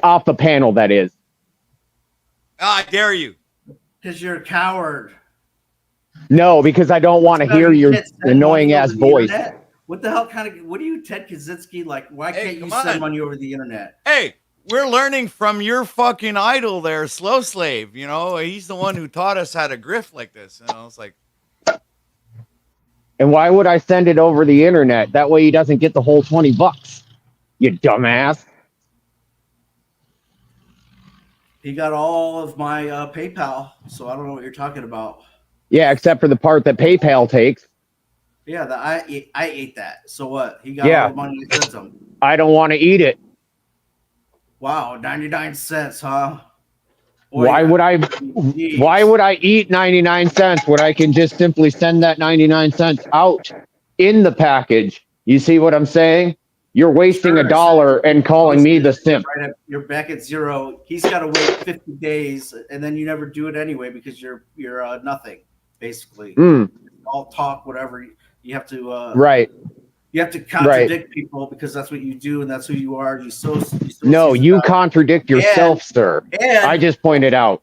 Off the panel, that is. I dare you. Because you're a coward. No, because I don't want to hear your annoying ass voice. What the hell what are you, Ted Kaczynski? Like, why can't you send money over the internet? Hey, we're learning from your fucking idol there, Slow Slave. He's the one who taught us how to grift like this. It's like. And why would I send it over the internet? That way he doesn't get the whole $20. You dumbass. He got all of my PayPal, so I don't know what you're talking about. Yeah, except for the part that PayPal takes. Yeah, I ate that. So what? He got all the money I sent him. I don't want to eat it. Wow, 99 cents, huh? Boy, why would I eat 99 cents when I can just simply send that 99 cents out in the package? You see what I'm saying? You're wasting $1 and calling me the simp. Right, you're back at zero. He's got to wait 50 days, and then you never do it anyway because you're nothing, basically. All talk, whatever. You have to right. You have to contradict people because that's what you do and that's who you are. No, you contradict yourself, sir. I just pointed out.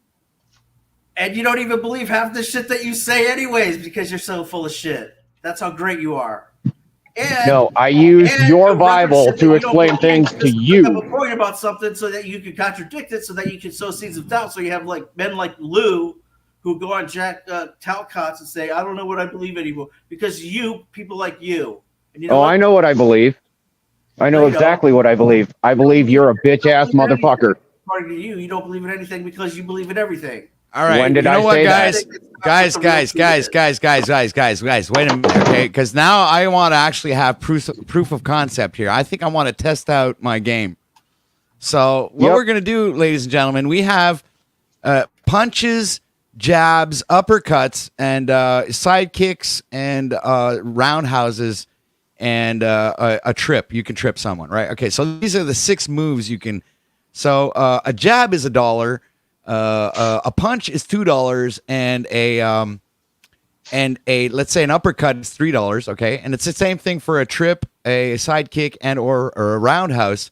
And you don't even believe half the shit that you say anyways because you're so full of shit. That's how great you are. And, no, I use your Bible to explain things to you. Have a point about something so that you can contradict it, so that you can sow seeds of doubt. So you have like men like Lou who go on Jack Talcott's and say, "I don't know what I believe anymore," because people like you. And you know I know what I believe. I know exactly what I believe. I believe you're a bitch ass motherfucker. According to you, you don't believe in anything because you believe in everything. All right. When did I say that? Guys, wait a minute, okay? Because now I want to actually have proof of concept here. I think I want to test out my game. So what we're going to do, ladies and gentlemen, we have punches, jabs, uppercuts, and side kicks, and roundhouses, and a trip. You can trip someone, right? Okay, so these are the 6 moves you can. So a jab is $1. A punch is $2, and a let's say an uppercut is $3. Okay, and it's the same thing for a trip, a side kick, and or a roundhouse.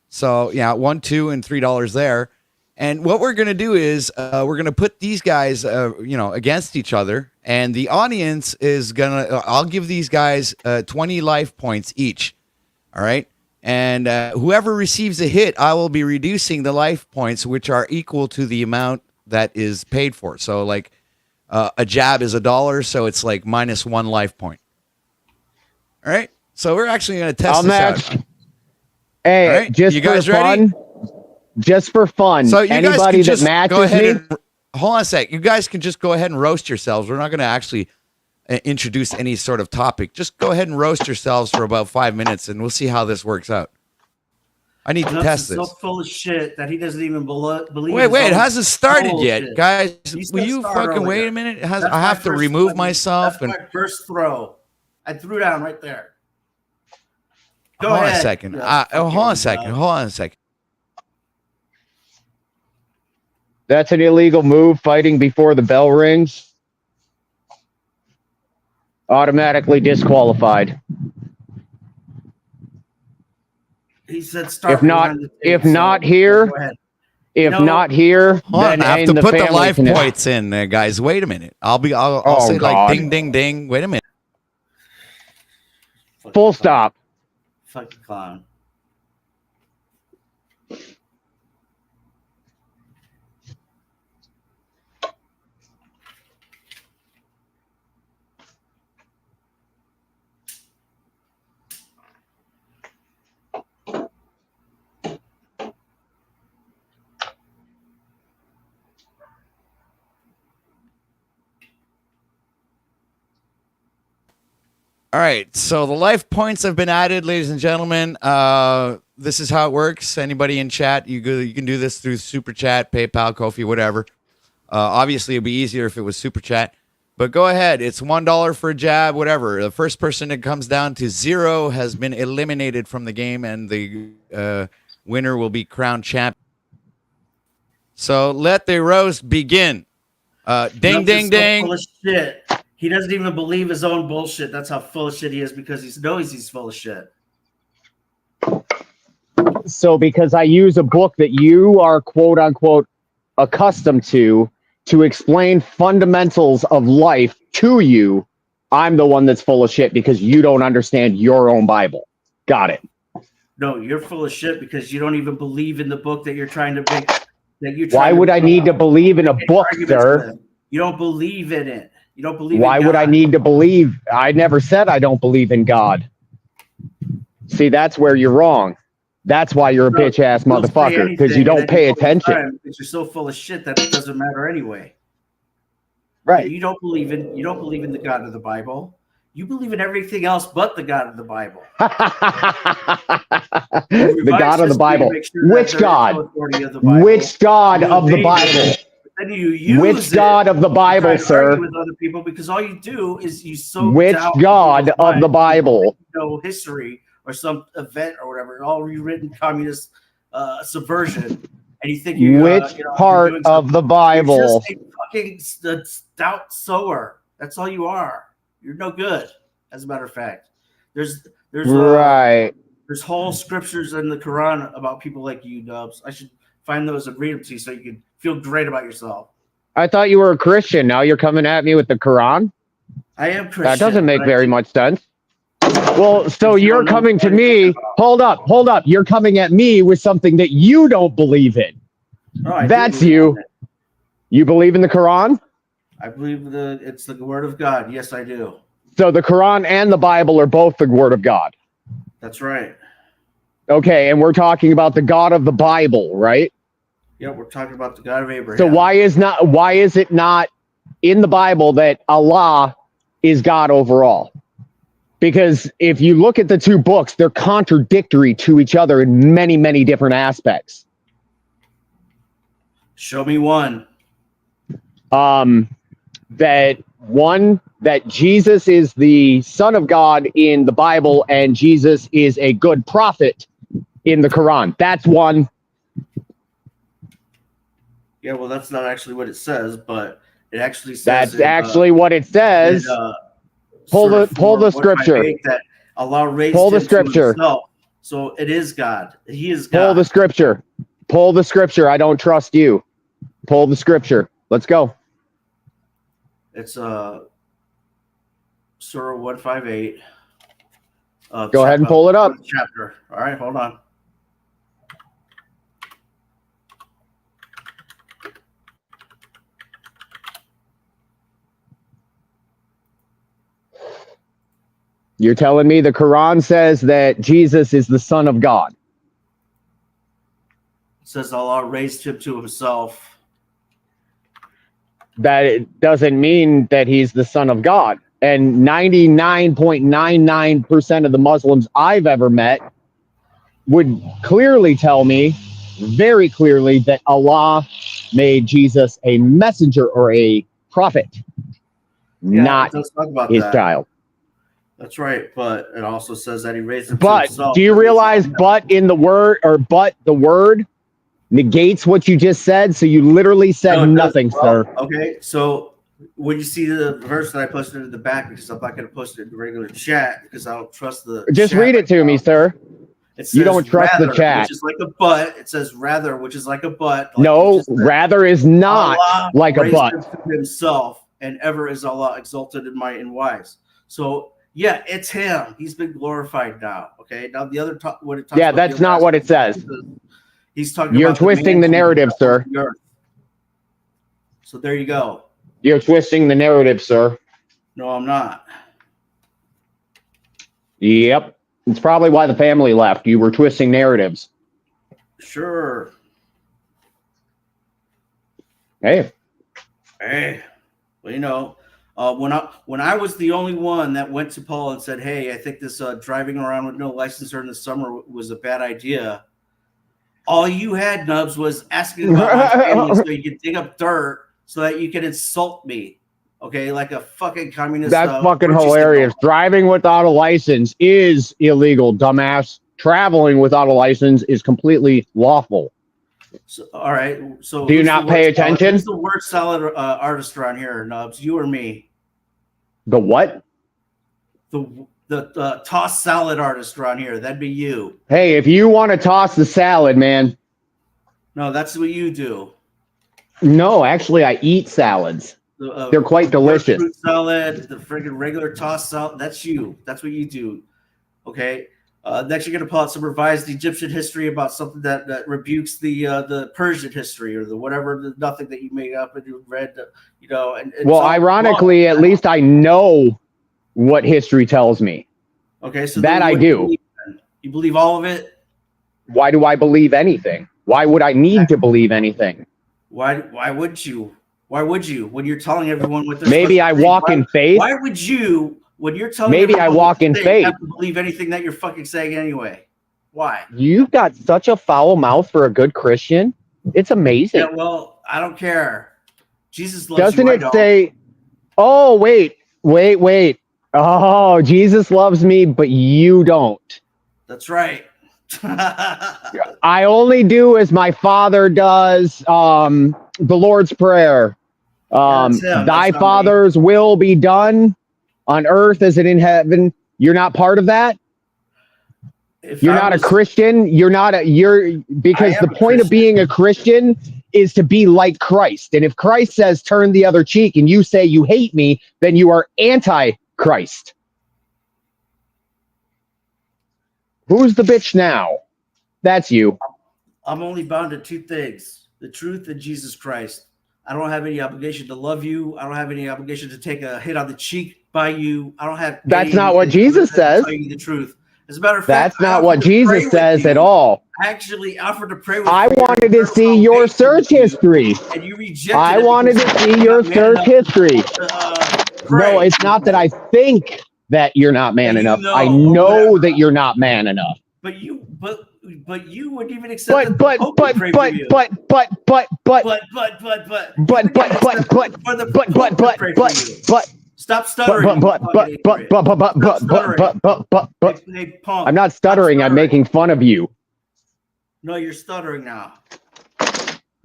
So yeah, $1, $2, and $3 there. And what we're gonna do is we're gonna put these guys, against each other, and the audience is gonna. I'll give these guys 20 life points each. All right. And whoever receives a hit, I will be reducing the life points, which are equal to the amount that is paid for. So, like, a jab is $1, so it's like -1 life point. All right. So we're actually going to test this out. Hey, right. just you guys for ready? fun. Just for fun. So you anybody guys can just that matches go ahead me. Hold on a sec. You guys can just go ahead and roast yourselves. We're not going to actually introduce any sort of topic. Just go ahead and roast yourselves for about 5 minutes, and we'll see how this works out. I need to test this. So full of shit that he doesn't even believe. Wait, it hasn't started yet, shit. guys. Will you fucking wait a minute? I have to remove myself. That's my first throw. I threw down right there. Go hold ahead. On a second. Hold on a second. Hold on a second. That's an illegal move. Fighting before the bell rings. Automatically disqualified. He said start. If not here, not here, then I have to put the life points in there, guys. Wait a minute. I'll say God. like ding, ding, ding. Wait a minute. Full stop. Fucking clown. All right, so the life points have been added, ladies and gentlemen. This is how it works. Anybody in chat, you can do this through Super Chat, PayPal, Ko-fi, whatever. Obviously, it'd be easier if it was Super Chat. But go ahead. It's $1 for a jab, whatever. The first person that comes down to 0 has been eliminated from the game, and the winner will be crowned champ. So let the roast begin. Ding, ding, ding. Full of shit. He doesn't even believe his own bullshit. That's how full of shit he is because he knows he's full of shit. So because I use a book that you are quote unquote accustomed to explain fundamentals of life to you, I'm the one that's full of shit because you don't understand your own Bible. Got it. No, you're full of shit because you don't even believe in the book that you're trying to make. Why would I need to believe in a book, sir? You don't believe in it. You don't believe Why in would I need to believe? I never said I don't believe in God. See, that's where you're wrong. That's why you're a bitch ass motherfucker, because you don't pay attention. Because you're so full of shit that it doesn't matter anyway. Right. You don't believe in the God of the Bible. You believe in everything else but the God of the Bible. The God of the Bible. Which God? Which God of the Bible? Then you use which God of the Bible, sir? With other people, because all you do is you sow which God of the Bible? No history or some event or whatever, all rewritten communist subversion, and you think you which part of the Bible? You're just a fucking stout sower. That's all you are. You're no good. As a matter of fact, there's There's whole scriptures in the Quran about people like you, Dubs. I should find those and read them to you so you can feel great about yourself. I thought you were a Christian. Now you're coming at me with the Quran? I am Christian. That doesn't make very much sense. Well, so you're coming to me. Hold up. You're coming at me with something that you don't believe in. No, That's you. You believe in the Quran? I believe it's the word of God. Yes, I do. So the Quran and the Bible are both the word of God. That's right. Okay, and we're talking about the God of the Bible, right? Yeah, we're talking about the God of Abraham. So why is it not in the Bible that Allah is God overall? Because if you look at the two books, they're contradictory to each other in many, many different aspects. Show me one. That Jesus is the Son of God in the Bible and Jesus is a good prophet in the Quran. That's one. Yeah, well, that's not actually what it says, but it actually says that's actually what it says. Pull the scripture. That Allah raised pull the him scripture. To himself. So it is God. He is God. Pull the scripture. Pull the scripture. I don't trust you. Pull the scripture. Let's go. It's Surah 158. Go ahead and pull it up. Chapter. All right, hold on. You're telling me the Quran says that Jesus is the Son of God? It says Allah raised him to himself. That it doesn't mean that he's the Son of God. And 99.99% of the Muslims I've ever met would clearly tell me, very clearly, that Allah made Jesus a messenger or a prophet, not his child. That's right, but it also says that he raised him to But himself. do you realize but in the word, or but the word negates what you just said? So you literally said nothing, sir. Okay, so when you see the verse that I posted in the back, because I'm not going to post it in the regular chat because I don't trust the just chat read it to me, sir. It says you don't trust rather, the chat. Which is like a but. It says rather, which is like a but. Like no, rather is not Allah like a but. Him to himself, and ever is Allah exalted and might and wise. So yeah, it's him. He's been glorified now. Okay. Now the other what it talks yeah, about that's not what it says. He's talking. You're about twisting the narrative, sir. The so there you go. You're twisting the narrative, sir. No, I'm not. Yep. It's probably why the family left. You were twisting narratives. Sure. Hey. Hey. Well, you know, when I was the only one that went to Paul and said, "Hey, I think this driving around with no license during the summer was a bad idea," all you had, Nubs, was asking about my family so you could dig up dirt so that you could insult me. Okay, like a fucking communist. That's fucking hilarious. Driving without a license is illegal, dumbass. Traveling without a license is completely lawful. So, all right. So do you not pay attention? Who's the word salad artist around here, Nubs? You or me? The what? The toss salad artist around here. That'd be you. Hey, if you want to toss the salad, man. No, that's what you do. No, actually, I eat salads. They're quite delicious. Fruit salad, the friggin' regular tossed salad. That's you. That's what you do. Okay. Next, you're gonna pull out some revised Egyptian history about something that rebukes the Persian history or the whatever, the nothing that you made up and you read. You know. And well, ironically, at least I know what history tells me. Okay, so that I do. You believe all of it? Why do I believe anything? Why would I need to believe anything? Why would you? Why would you? When you're telling everyone what they're maybe I walk in faith. Why would you? When you're telling maybe I walk in faith. Have to believe anything that you're fucking saying anyway. Why? You've got such a foul mouth for a good Christian. It's amazing. Yeah, well, I don't care. Jesus loves you. Doesn't it say? Oh, wait. Oh, Jesus loves me, but you don't. That's right. I only do as my Father does. The Lord's Prayer. Thy Father's will be done on earth as it in heaven. You're not part of that? You're not a Christian. You're not a, you're, because the point of being a Christian is to be like Christ. And if Christ says, turn the other cheek, and you say you hate me, then you are anti-Christ. Who's the bitch now? That's you. I'm only bound to two things: the truth and Jesus Christ. I don't have any obligation to love you. I don't have any obligation to take a hit on the cheek by you. I don't have. That's not what Jesus says. Tell you the truth. As a matter of fact, that's not what Jesus says at all. I actually offered to pray with I you. wanted to see your search history. And you rejected I it wanted to because see your search history. Pray. No, it's not that I think that you're not man You enough. know, I know that you're not man enough. But you wouldn't even accept that the Pope would pray for you. But stop stuttering. I'm not stuttering. I'm making fun of you. No, you're stuttering now.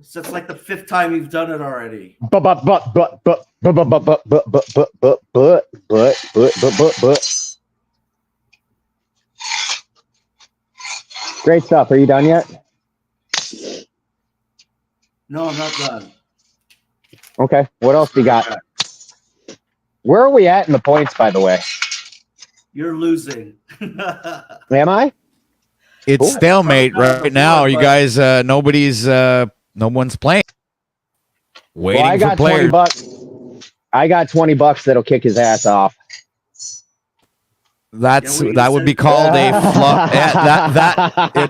So it's like the 5th time you've done it already. Great stuff. Are you done yet? No, I'm not done. Okay. What else do you got? Where are we at in the points, by the way? You're losing. Am I? It's stalemate right now. You guys, no one's playing. Waiting I got for players. $20. I got $20 that'll kick his ass off. That would be called a flop.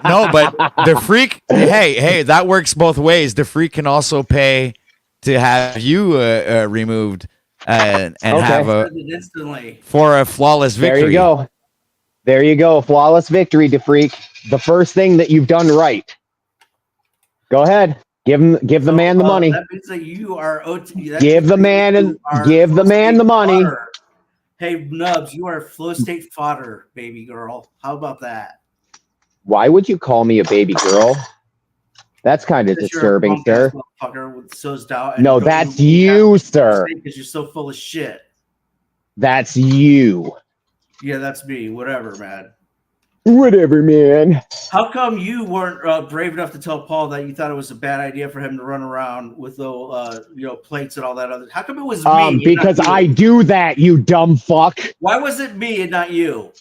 No, but the freak. Hey, that works both ways. The freak can also pay to have you removed and have for a flawless victory. There you go. There you go. Flawless victory, DeFreak. The first thing that you've done right. Go ahead. Give the man the money. That means that you are give the man the money. Fodder. Hey, Nubs, you are flow state fodder, baby girl. How about that? Why would you call me a baby girl? That's kind of disturbing, sir. No, that's you, sir. Because you're so full of shit. That's you. Yeah, that's me. Whatever, man. Whatever, man. How come you weren't brave enough to tell Paul that you thought it was a bad idea for him to run around with the plates and all that other? How come it was me? Because I do that, you dumb fuck. Why was it me and not you?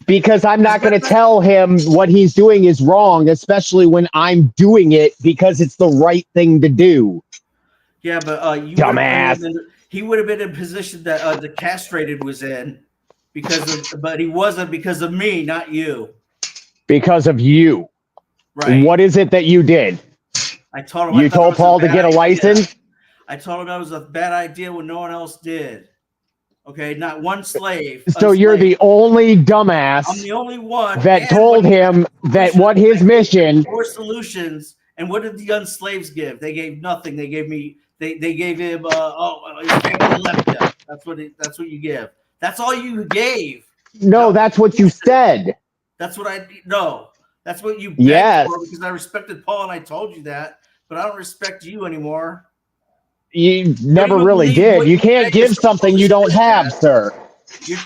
Because I'm not going to tell him what he's doing is wrong, especially when I'm doing it because it's the right thing to do. Yeah, but you dumbass. He would have been in a position that the castrated was in. But he wasn't because of me, not you. Because of you. Right. What is it that you did? I told him. You told Paul to get a license? I told him that was a bad idea when no one else did. Okay, not one slave. So you're the only dumbass. I'm the only one that told him that what his mission. 4 solutions. And what did the unslaves give? They gave nothing. They gave me. They gave him. His family left him. That's what you give. That's all you gave. No, that's what you said. That's what that's what you begged for because I respected Paul and I told you that, but I don't respect you anymore. You never really did. You can't give something you don't have, sir.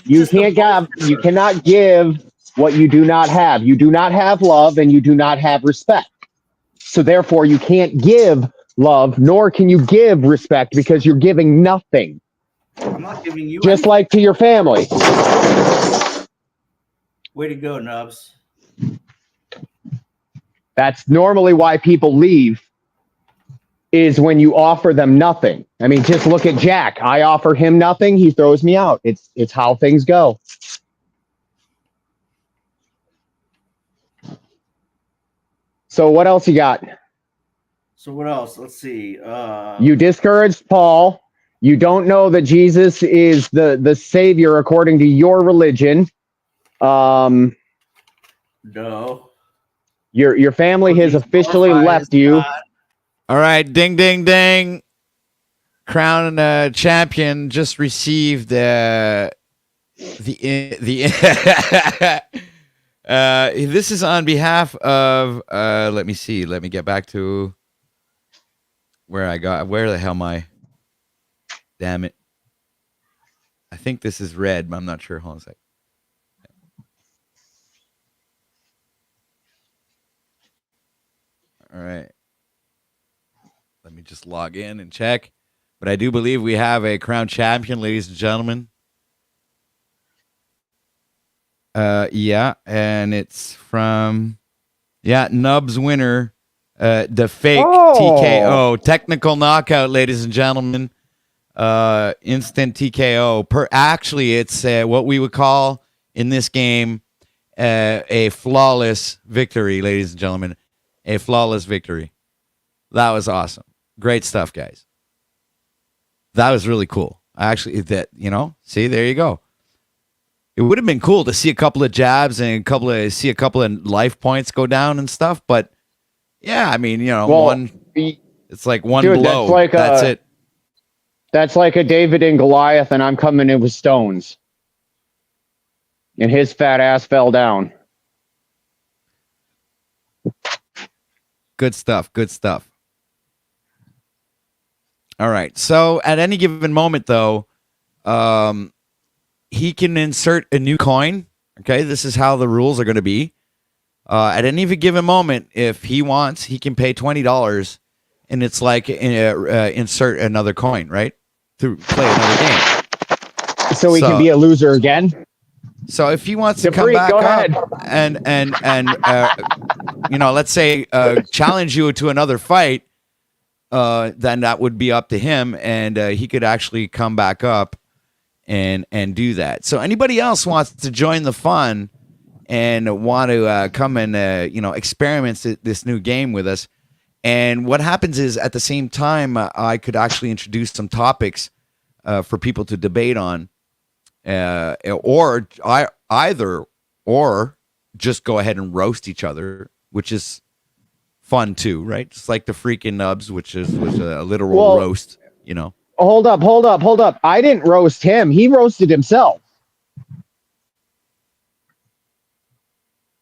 You cannot give what you do not have. You do not have love and you do not have respect. So therefore you can't give love, nor can you give respect because you're giving nothing. I'm not giving you just like to your family. Way to go, Nubs. That's normally why people leave, is when you offer them nothing. I mean, just look at Jack. I offer him nothing, he throws me out. It's how things go. So what else you got? So what else? Let's see. You discouraged Paul. You don't know that Jesus is the savior according to your religion. No. Your family has officially left you. All right, ding, ding, ding. Crown champion just received this is on behalf of let me see. Let me get back to where the hell am I? Damn it. I think this is red, but I'm not sure. Hold on a sec. All right. Let me just log in and check. But I do believe we have a crown champion, ladies and gentlemen. Yeah, and it's from Nubs winner, the fake TKO, technical knockout, ladies and gentlemen. Instant TKO. Actually, it's what we would call in this game a flawless victory, ladies and gentlemen. A flawless victory. That was awesome. Great stuff, guys. That was really cool. Actually, see, there you go. It would have been cool to see a couple of jabs and see a couple of life points go down and stuff, but yeah, I mean, it's like one blow. That's it. That's like a David and Goliath, and I'm coming in with stones. And his fat ass fell down. Good stuff. Good stuff. All right. So at any given moment, though, he can insert a new coin. Okay. This is how the rules are going to be. At any given moment, if he wants, he can pay $20, and it's like insert another coin, right? To play another game. So he can be a loser again? So if he wants to come back up and let's say challenge you to another fight, then that would be up to him, and he could actually come back up and do that. So anybody else wants to join the fun and want to come and experiment this new game with us. And what happens is at the same time, I could actually introduce some topics for people to debate on. Or just go ahead and roast each other, which is fun too, right? Just like the freaking Nubs, was a literal roast, Hold up. I didn't roast him. He roasted himself.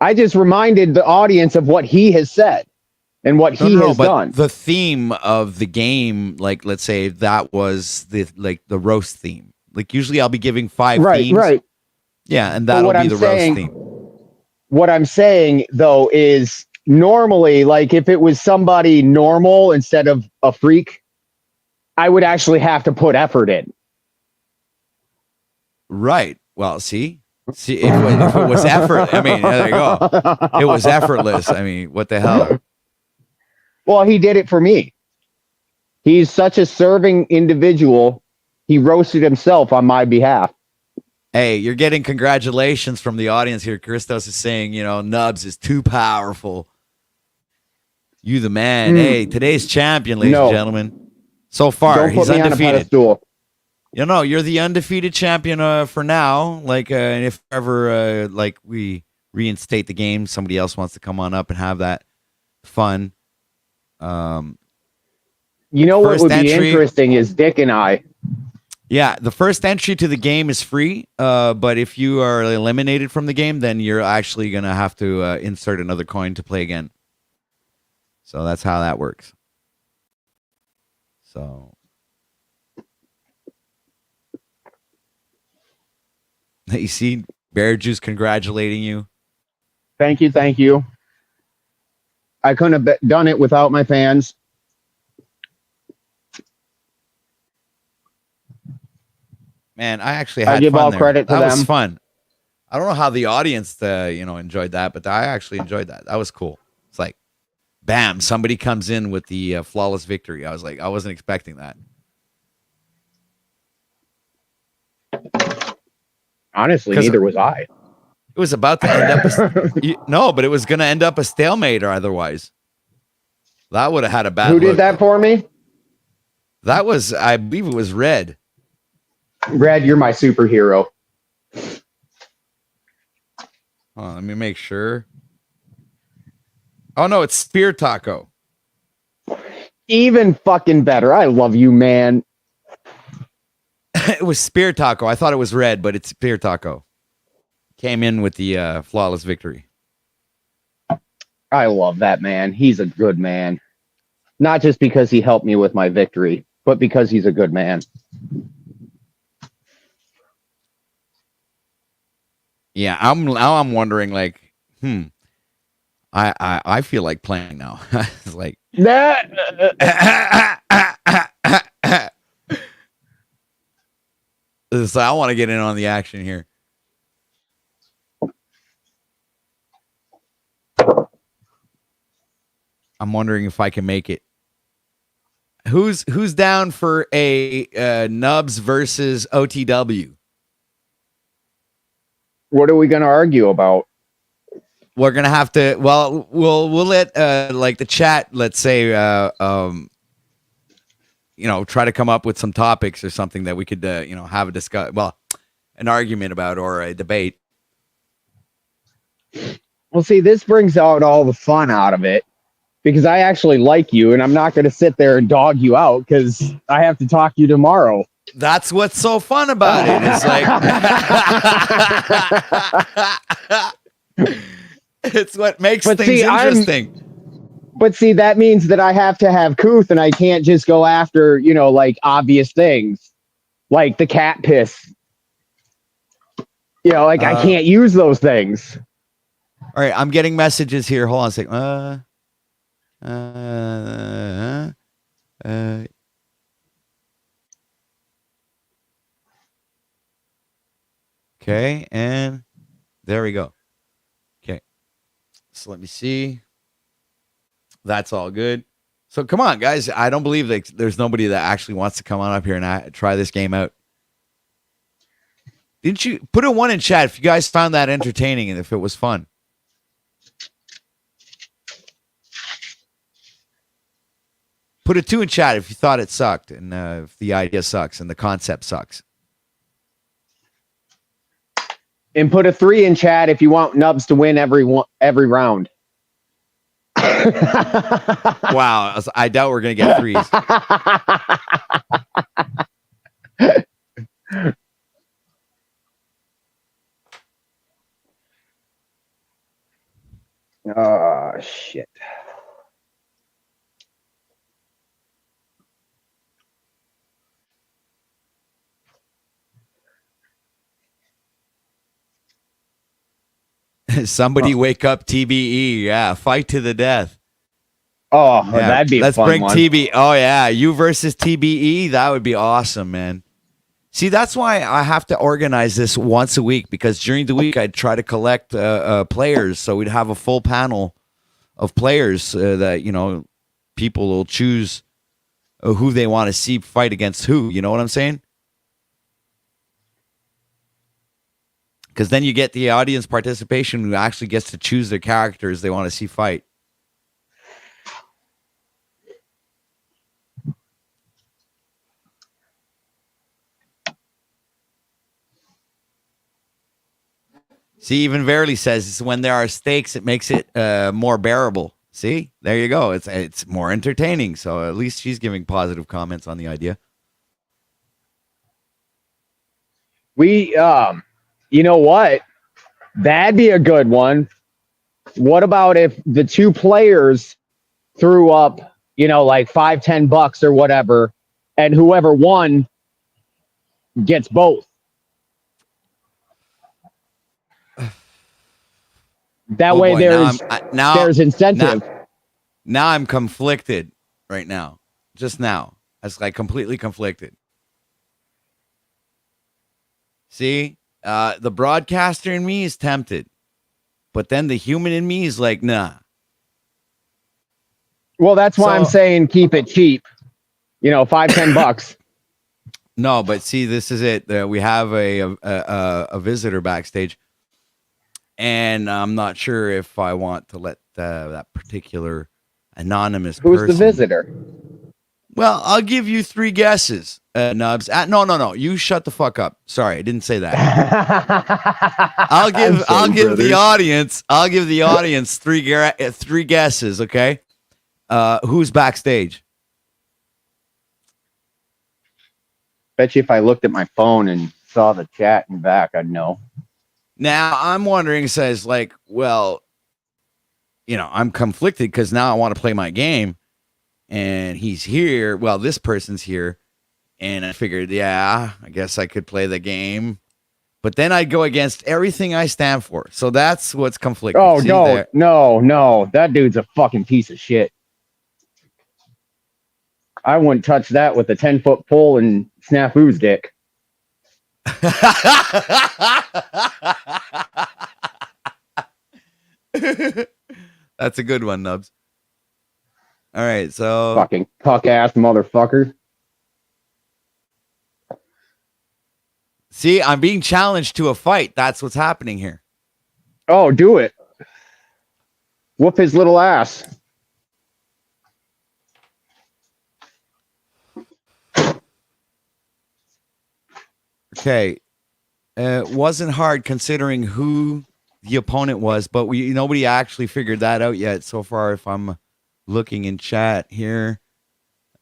I just reminded the audience of what he has said and what he has done. The theme of the game, like let's say that was the roast theme. Like usually I'll be giving 5 themes. Right. Yeah, and that'll be the roast theme. What I'm saying though is normally, like if it was somebody normal instead of a freak, I would actually have to put effort in. Right. Well, see, if it was effort, I mean, there you go. It was effortless. I mean, what the hell? Well, he did it for me. He's such a serving individual. He roasted himself on my behalf. Hey, you're getting congratulations from the audience here. Christos is saying, Nubs is too powerful. You the man. Hey, today's champion, ladies and gentlemen. So far, he's undefeated. You're the undefeated champion for now. Like, and if ever we reinstate the game, somebody else wants to come on up and have that fun. What would be interesting is Dick and I. Yeah, the first entry to the game is free, but if you are eliminated from the game, then you're actually going to have to insert another coin to play again. So that's how that works. So you see Bear Juice congratulating you. Thank you. I couldn't have done it without my fans. Man, I actually had give fun all there. credit to that them. Was fun. I don't know how the audience, enjoyed that, but I actually enjoyed that. That was cool. It's like, bam, somebody comes in with the flawless victory. I was like, I wasn't expecting that. Honestly, neither was I. It was about to end up but it was going to end up a stalemate or otherwise. That would have had a bad Who did that for me? That was, I believe it was Red. Red, you're my superhero. Let me make sure. Oh, no, it's Spear Taco. Even fucking better. I love you, man. It was Spear Taco. I thought it was Red, but it's Spear Taco. Came in with the flawless victory. I love that man. He's a good man. Not just because he helped me with my victory, but because he's a good man. Yeah, I'm wondering, like, I feel like playing now. It's like so I want to get in on the action here. I'm wondering if I can make it. Who's down for a Nubs versus OTW? What are we going to argue about? We're gonna have to. Well, we'll let like the chat. Let's say try to come up with some topics or something that we could have a discuss. Well, an argument about or a debate. Well, see, this brings out all the fun out of it because I actually like you, and I'm not going to sit there and dog you out because I have to talk to you tomorrow. That's what's so fun about it. It's like it's what makes things interesting. But see, that means that I have to have couth, and I can't just go after like obvious things, like the cat piss. I can't use those things. All right, I'm getting messages here. Hold on a second. Okay, and there we go. Okay, so let me see. That's all good. So come on, guys. I don't believe that there's nobody that actually wants to come on up here and try this game out. Didn't you put a 1 in chat if you guys found that entertaining and if it was fun? Put a 2 in chat if you thought it sucked and if the idea sucks and the concept sucks. And put a 3 in chat if you want Nubs to win every round. Wow, I doubt we're gonna get 3s. Oh shit. Somebody wake up TBE. Yeah, fight to the death. Oh, yeah. That'd be a Let's fun bring one. TB. Oh, yeah. You versus TBE. That would be awesome, man. See, that's why I have to organize this once a week because during the week I'd try to collect players. So we'd have a full panel of players that, people will choose who they want to see fight against who. You know what I'm saying? Because then you get the audience participation who actually gets to choose their characters they want to see fight. See, even Verily says when there are stakes, it makes it more bearable. See, there you go. It's more entertaining. So at least she's giving positive comments on the idea. You know what? That'd be a good one. What about if the 2 players threw up, like $5-10 or whatever, and whoever won gets both? That way there's incentive. Now I'm conflicted right now. Just now. It's like completely conflicted. See? The broadcaster in me is tempted. But then the human in me is like, nah. Well, that's why I'm saying keep it cheap. $5-10. No, but see, this is it. We have a visitor backstage. And I'm not sure if I want to let that particular anonymous person. Who's the visitor? Well, I'll give you 3 guesses, Nubs. No. You shut the fuck up. Sorry, I didn't say that. I'll give the audience 3 guesses. Okay. Who's backstage? Bet you if I looked at my phone and saw the chat in back, I'd know. Now, I'm wondering, says, like, well, I'm conflicted because now I want to play my game. And he's here. Well, this person's here. And I figured, yeah, I guess I could play the game. but then I'd go against everything I stand for. So that's what's conflicting. Oh, See no, there? no. That dude's a fucking piece of shit. I wouldn't touch that with a 10-foot pole and Snafu's dick. That's a good one, Nubs. All right, so fucking cuck ass motherfucker. See, I'm being challenged to a fight. That's what's happening here. Oh, do it. Whoop his little ass. Okay. It wasn't hard considering who the opponent was, but nobody actually figured that out yet so far. If I'm looking in chat here,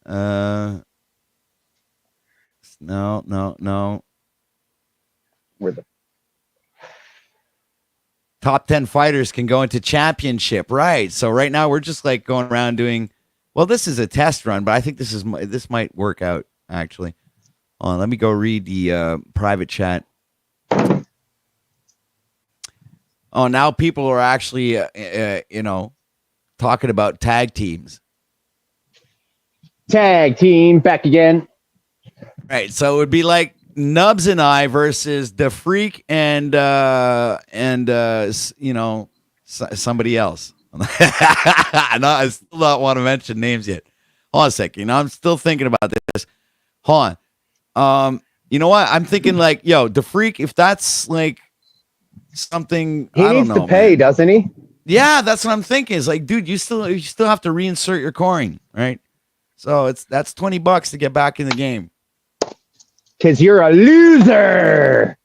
no. Where the top 10 fighters can go into championship, right? So right now we're just like going around doing. Well, this is a test run, but I think this might work out actually. Let me go read the private chat. Oh, now people are actually, talking about tag teams. Tag team back again. Right. So it would be like Nubs and I versus the Freak and somebody else. I still don't want to mention names yet. Hold on a second. I'm still thinking about this. Hold on. You know what? I'm thinking like, yo, the Freak, if that's like something, He I don't needs know, to pay, man. doesn't he? Yeah, that's what I'm thinking. It's like, dude, you still have to reinsert your coin, right? So that's $20 to get back in the game. Cause you're a loser.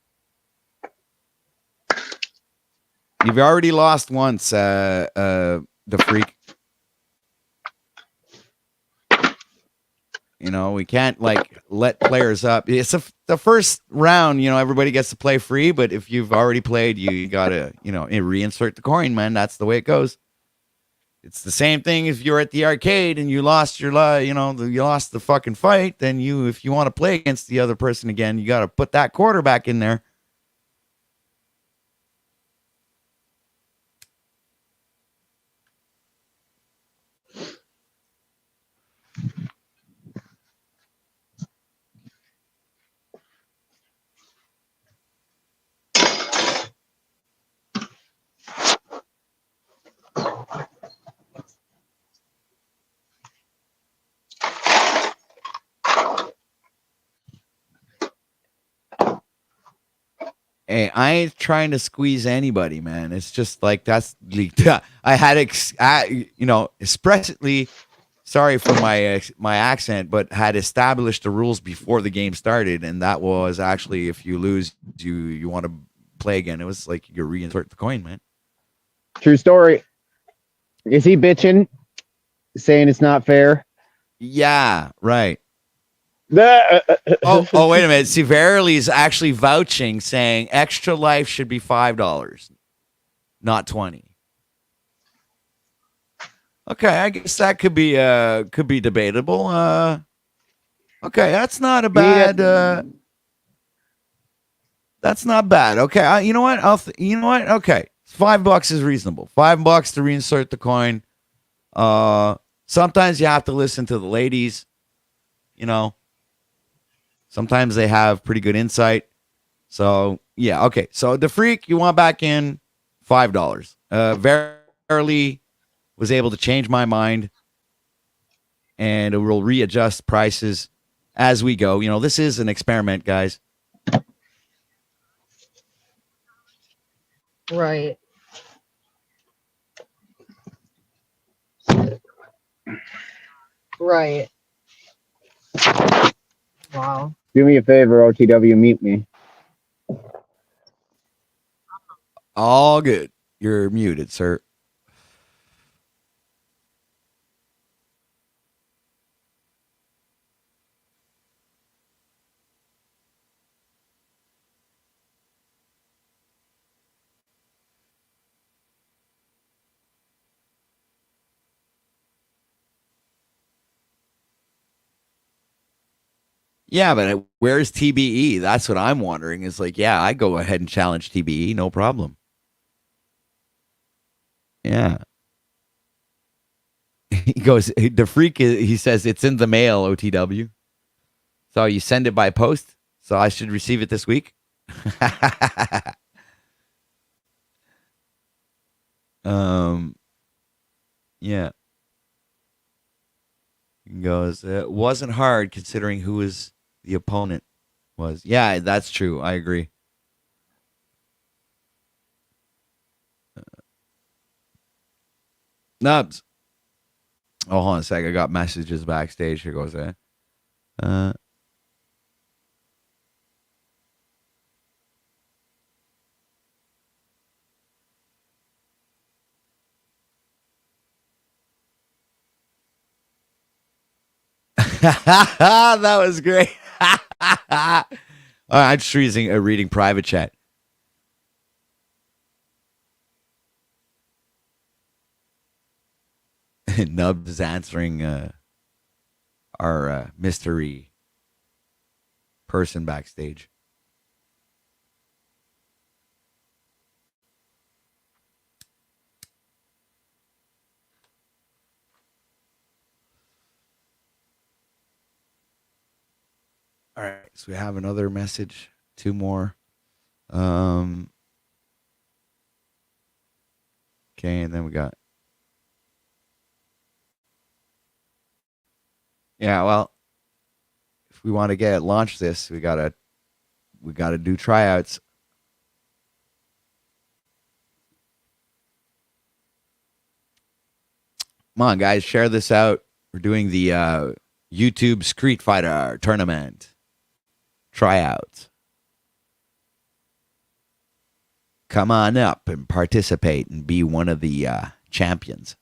You've already lost once, the Freak. We can't like let players up. It's the first round. Everybody gets to play free, but if you've already played, you gotta reinsert the coin, man. That's the way it goes. It's the same thing if you're at the arcade and you lost you lost the fucking fight. Then if you want to play against the other person again, you got to put that quarter back in there. Hey, I ain't trying to squeeze anybody, man. It's just like that's I had expressly sorry for my accent, but had established the rules before the game started, and that was actually if you lose, you want to play again. It was like you reinsert the coin, man. True story. Is he bitching, saying it's not fair? Yeah, right. Oh, wait a minute. See, Verily's actually vouching, saying extra life should be $5, not 20. Okay, I guess that could be debatable. Okay, that's not a bad. That's not bad. Okay, you know what? You know what? Okay, $5 is reasonable. $5 to reinsert the coin. Sometimes you have to listen to the ladies. Sometimes they have pretty good insight. So yeah, okay. So the Freak, you want back in $5. Verily was able to change my mind, and it will readjust prices as we go. This is an experiment, guys. Right. Right. Wow. Do me a favor, OTW, mute me. All good. You're muted, sir. Yeah, but where's TBE? That's what I'm wondering. Is like, yeah, I go ahead and challenge TBE, no problem. Yeah. He goes, the freak is, he says, it's in the mail, OTW. So you send it by post. So I should receive it this week. Yeah. He goes, it wasn't hard considering who the opponent was. Yeah, that's true. I agree. Nubs. Oh, hold on a sec. I got messages backstage. Here goes that. That was great. I'm just reading private chat. Nubs is answering our mystery person backstage. All right, so we have another message, 2 more. Okay, and then we got. Yeah, well, if we want to launch this, we gotta do tryouts. Come on, guys, share this out. We're doing the YouTube Street Fighter tournament tryouts. Come on up and participate and be one of the champions.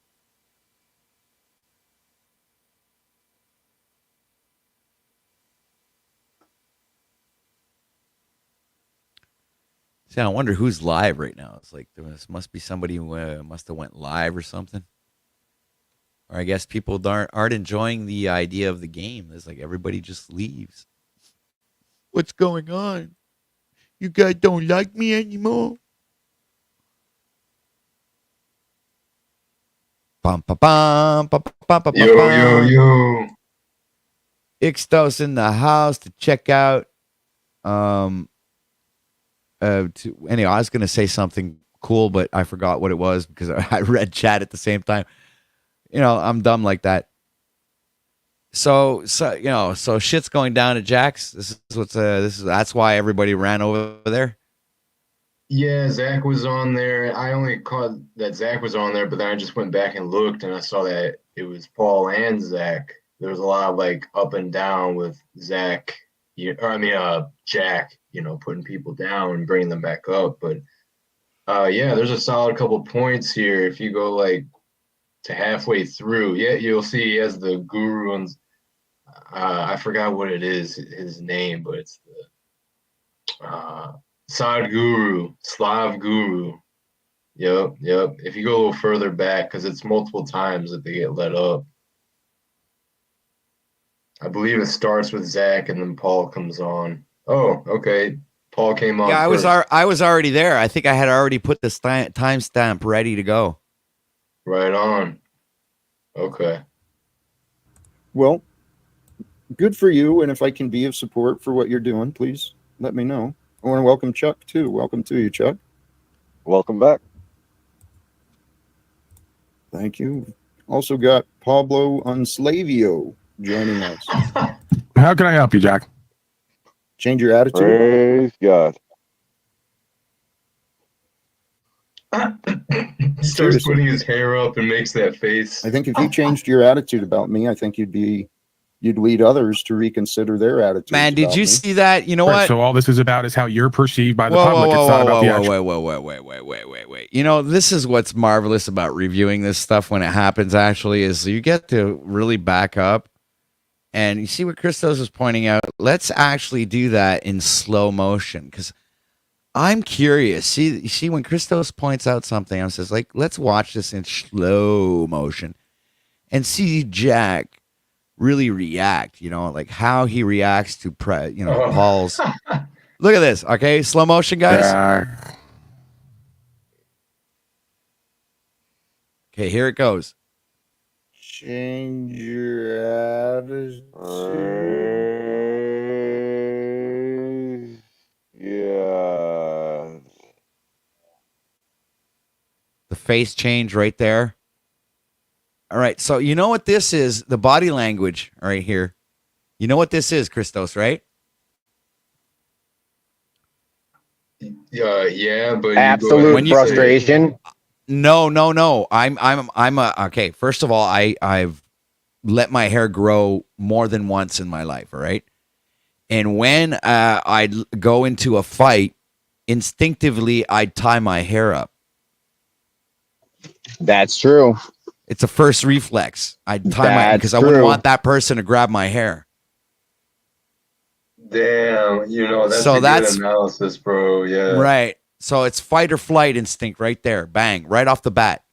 See, I wonder who's live right now. It's like there must be somebody who must have went live or something. Or I guess people aren't enjoying the idea of the game. It's like everybody just leaves. What's going on? You guys don't like me anymore? Bum, ba, bum, ba, ba, ba, ba, Yo. Ixtos in the house to check out. Anyway, I was going to say something cool, but I forgot what it was because I read chat at the same time. I'm dumb like that. So shit's going down at Jack's. That's why everybody ran over there. Yeah, Zach was on there. I only caught that Zach was on there, but then I just went back and looked and I saw that it was Paul and Zach. There was a lot of up and down with Zach, Jack, putting people down and bringing them back up. But yeah, there's a solid couple points here. If you go to halfway through, yeah, you'll see he has the guru and I forgot what it is, his name, but it's the Slav Guru. Yep. If you go a little further back, because it's multiple times that they get let up. I believe it starts with Zach and then Paul comes on. Oh, okay. Paul came on. Yeah, first. I was already there. I think I had already put the timestamp ready to go. Right on. Okay. Well, good for you. And if I can be of support for what you're doing, please let me know. I want to welcome Chuck too. Welcome to you, Chuck. Welcome back. Thank you. Also got Pablo Unslavio joining us. How can I help you, Jack? Change your attitude. Praise God. He starts putting his hair up and makes that face. I think if you changed your attitude about me, I think you'd lead others to reconsider their attitude. Man, did you see that? You know what? So all this is about is how you're perceived by the public. It's not about the actual. Wait. This is what's marvelous about reviewing this stuff when it happens, actually, is you get to really back up. And you see what Christos was pointing out. Let's actually do that in slow motion, because I'm curious. See, when Christos points out something, I says, let's watch this in slow motion and see Jack really react, like how he reacts to Paul's. Look at this, okay? Slow motion, guys. Okay, here it goes. Change your attitude. Yeah. The face change right there. All right, so you know what this is? The body language right here. You know what this is, Christos, right? Yeah, but absolute frustration. No. I'm okay. First of all, I've let my hair grow more than once in my life. All right, and when I'd go into a fight, instinctively I'd tie my hair up. That's true. It's a first reflex. I'd tie my because I wouldn't want that person to grab my hair. Damn, that's So a that's good analysis, bro. Yeah. Right. So it's fight or flight instinct right there. Bang, right off the bat.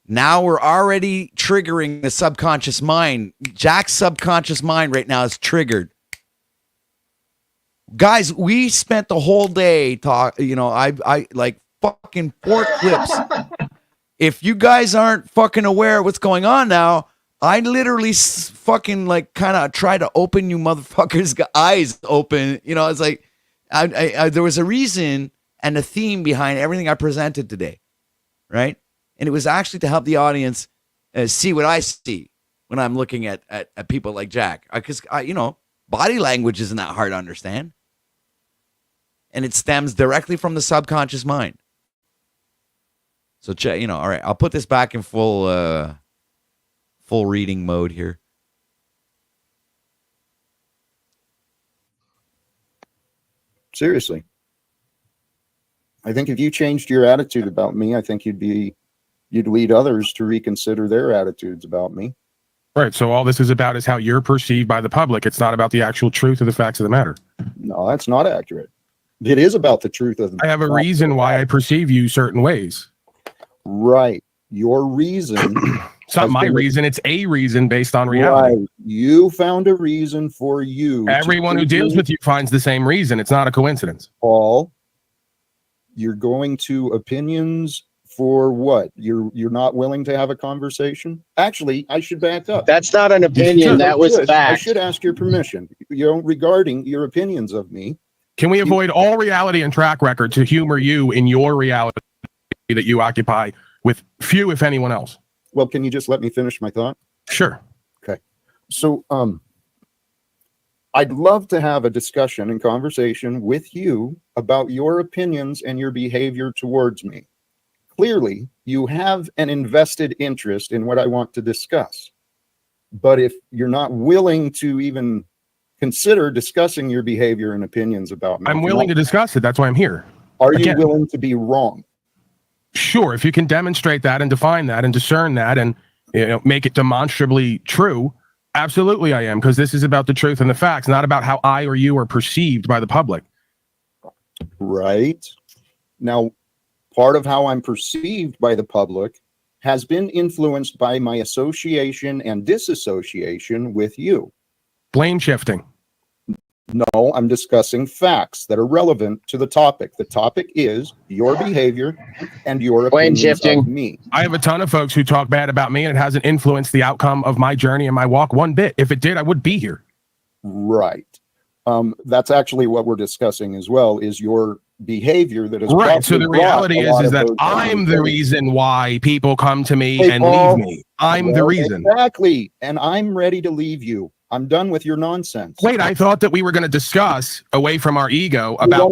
Now we're already triggering the subconscious mind. Jack's subconscious mind right now is triggered. Guys, we spent the whole day I like fucking 4 clips. If you guys aren't fucking aware of what's going on now, I literally fucking like kind of try to open you motherfuckers' eyes open. It's like I there was a reason and a theme behind everything I presented today, right? And it was actually to help the audience see what I see when I'm looking at people like Jack. Because body language isn't that hard to understand, and it stems directly from the subconscious mind. So, all right, I'll put this back in full reading mode here. Seriously. I think if you changed your attitude about me, I think you'd lead others to reconsider their attitudes about me. Right. So all this is about is how you're perceived by the public. It's not about the actual truth of the facts of the matter. No, that's not accurate. It is about the truth of the I have a reason why I perceive you certain ways. Right. Your reason. It's not my reason. It's a reason based on reality. Right. You found a reason for you. Everyone who deals with you finds the same reason. It's not a coincidence. Paul, you're going to opinions for what? You're not willing to have a conversation? Actually, I should back up. That's not an opinion. That was fact. I should ask your permission. Regarding your opinions of me. Can we avoid all reality and track record to humor you in your reality that you occupy with few, if anyone else? Well, can you just let me finish my thought? Sure. Okay. So, I'd love to have a discussion and conversation with you about your opinions and your behavior towards me. Clearly, you have an invested interest in what I want to discuss. But if you're not willing to even consider discussing your behavior and opinions about me, I'm willing to discuss it. That's why I'm here. Are you willing to be wrong? Sure. If you can demonstrate that and define that and discern that and make it demonstrably true, absolutely I am, because this is about the truth and the facts, not about how I or you are perceived by the public. Right. Now, part of how I'm perceived by the public has been influenced by my association and disassociation with you. Blame shifting. No, I'm discussing facts that are relevant to the topic. The topic is your behavior and your opinions of me. I have a ton of folks who talk bad about me, and it hasn't influenced the outcome of my journey and my walk one bit. If it did, I would be here. Right. That's actually what we're discussing as well, is your behavior that is right. So the reality is that I'm the reason why people come to me and leave me. I'm the reason. Exactly. And I'm ready to leave you. I'm done with your nonsense. Wait, I thought that we were going to discuss away from our ego about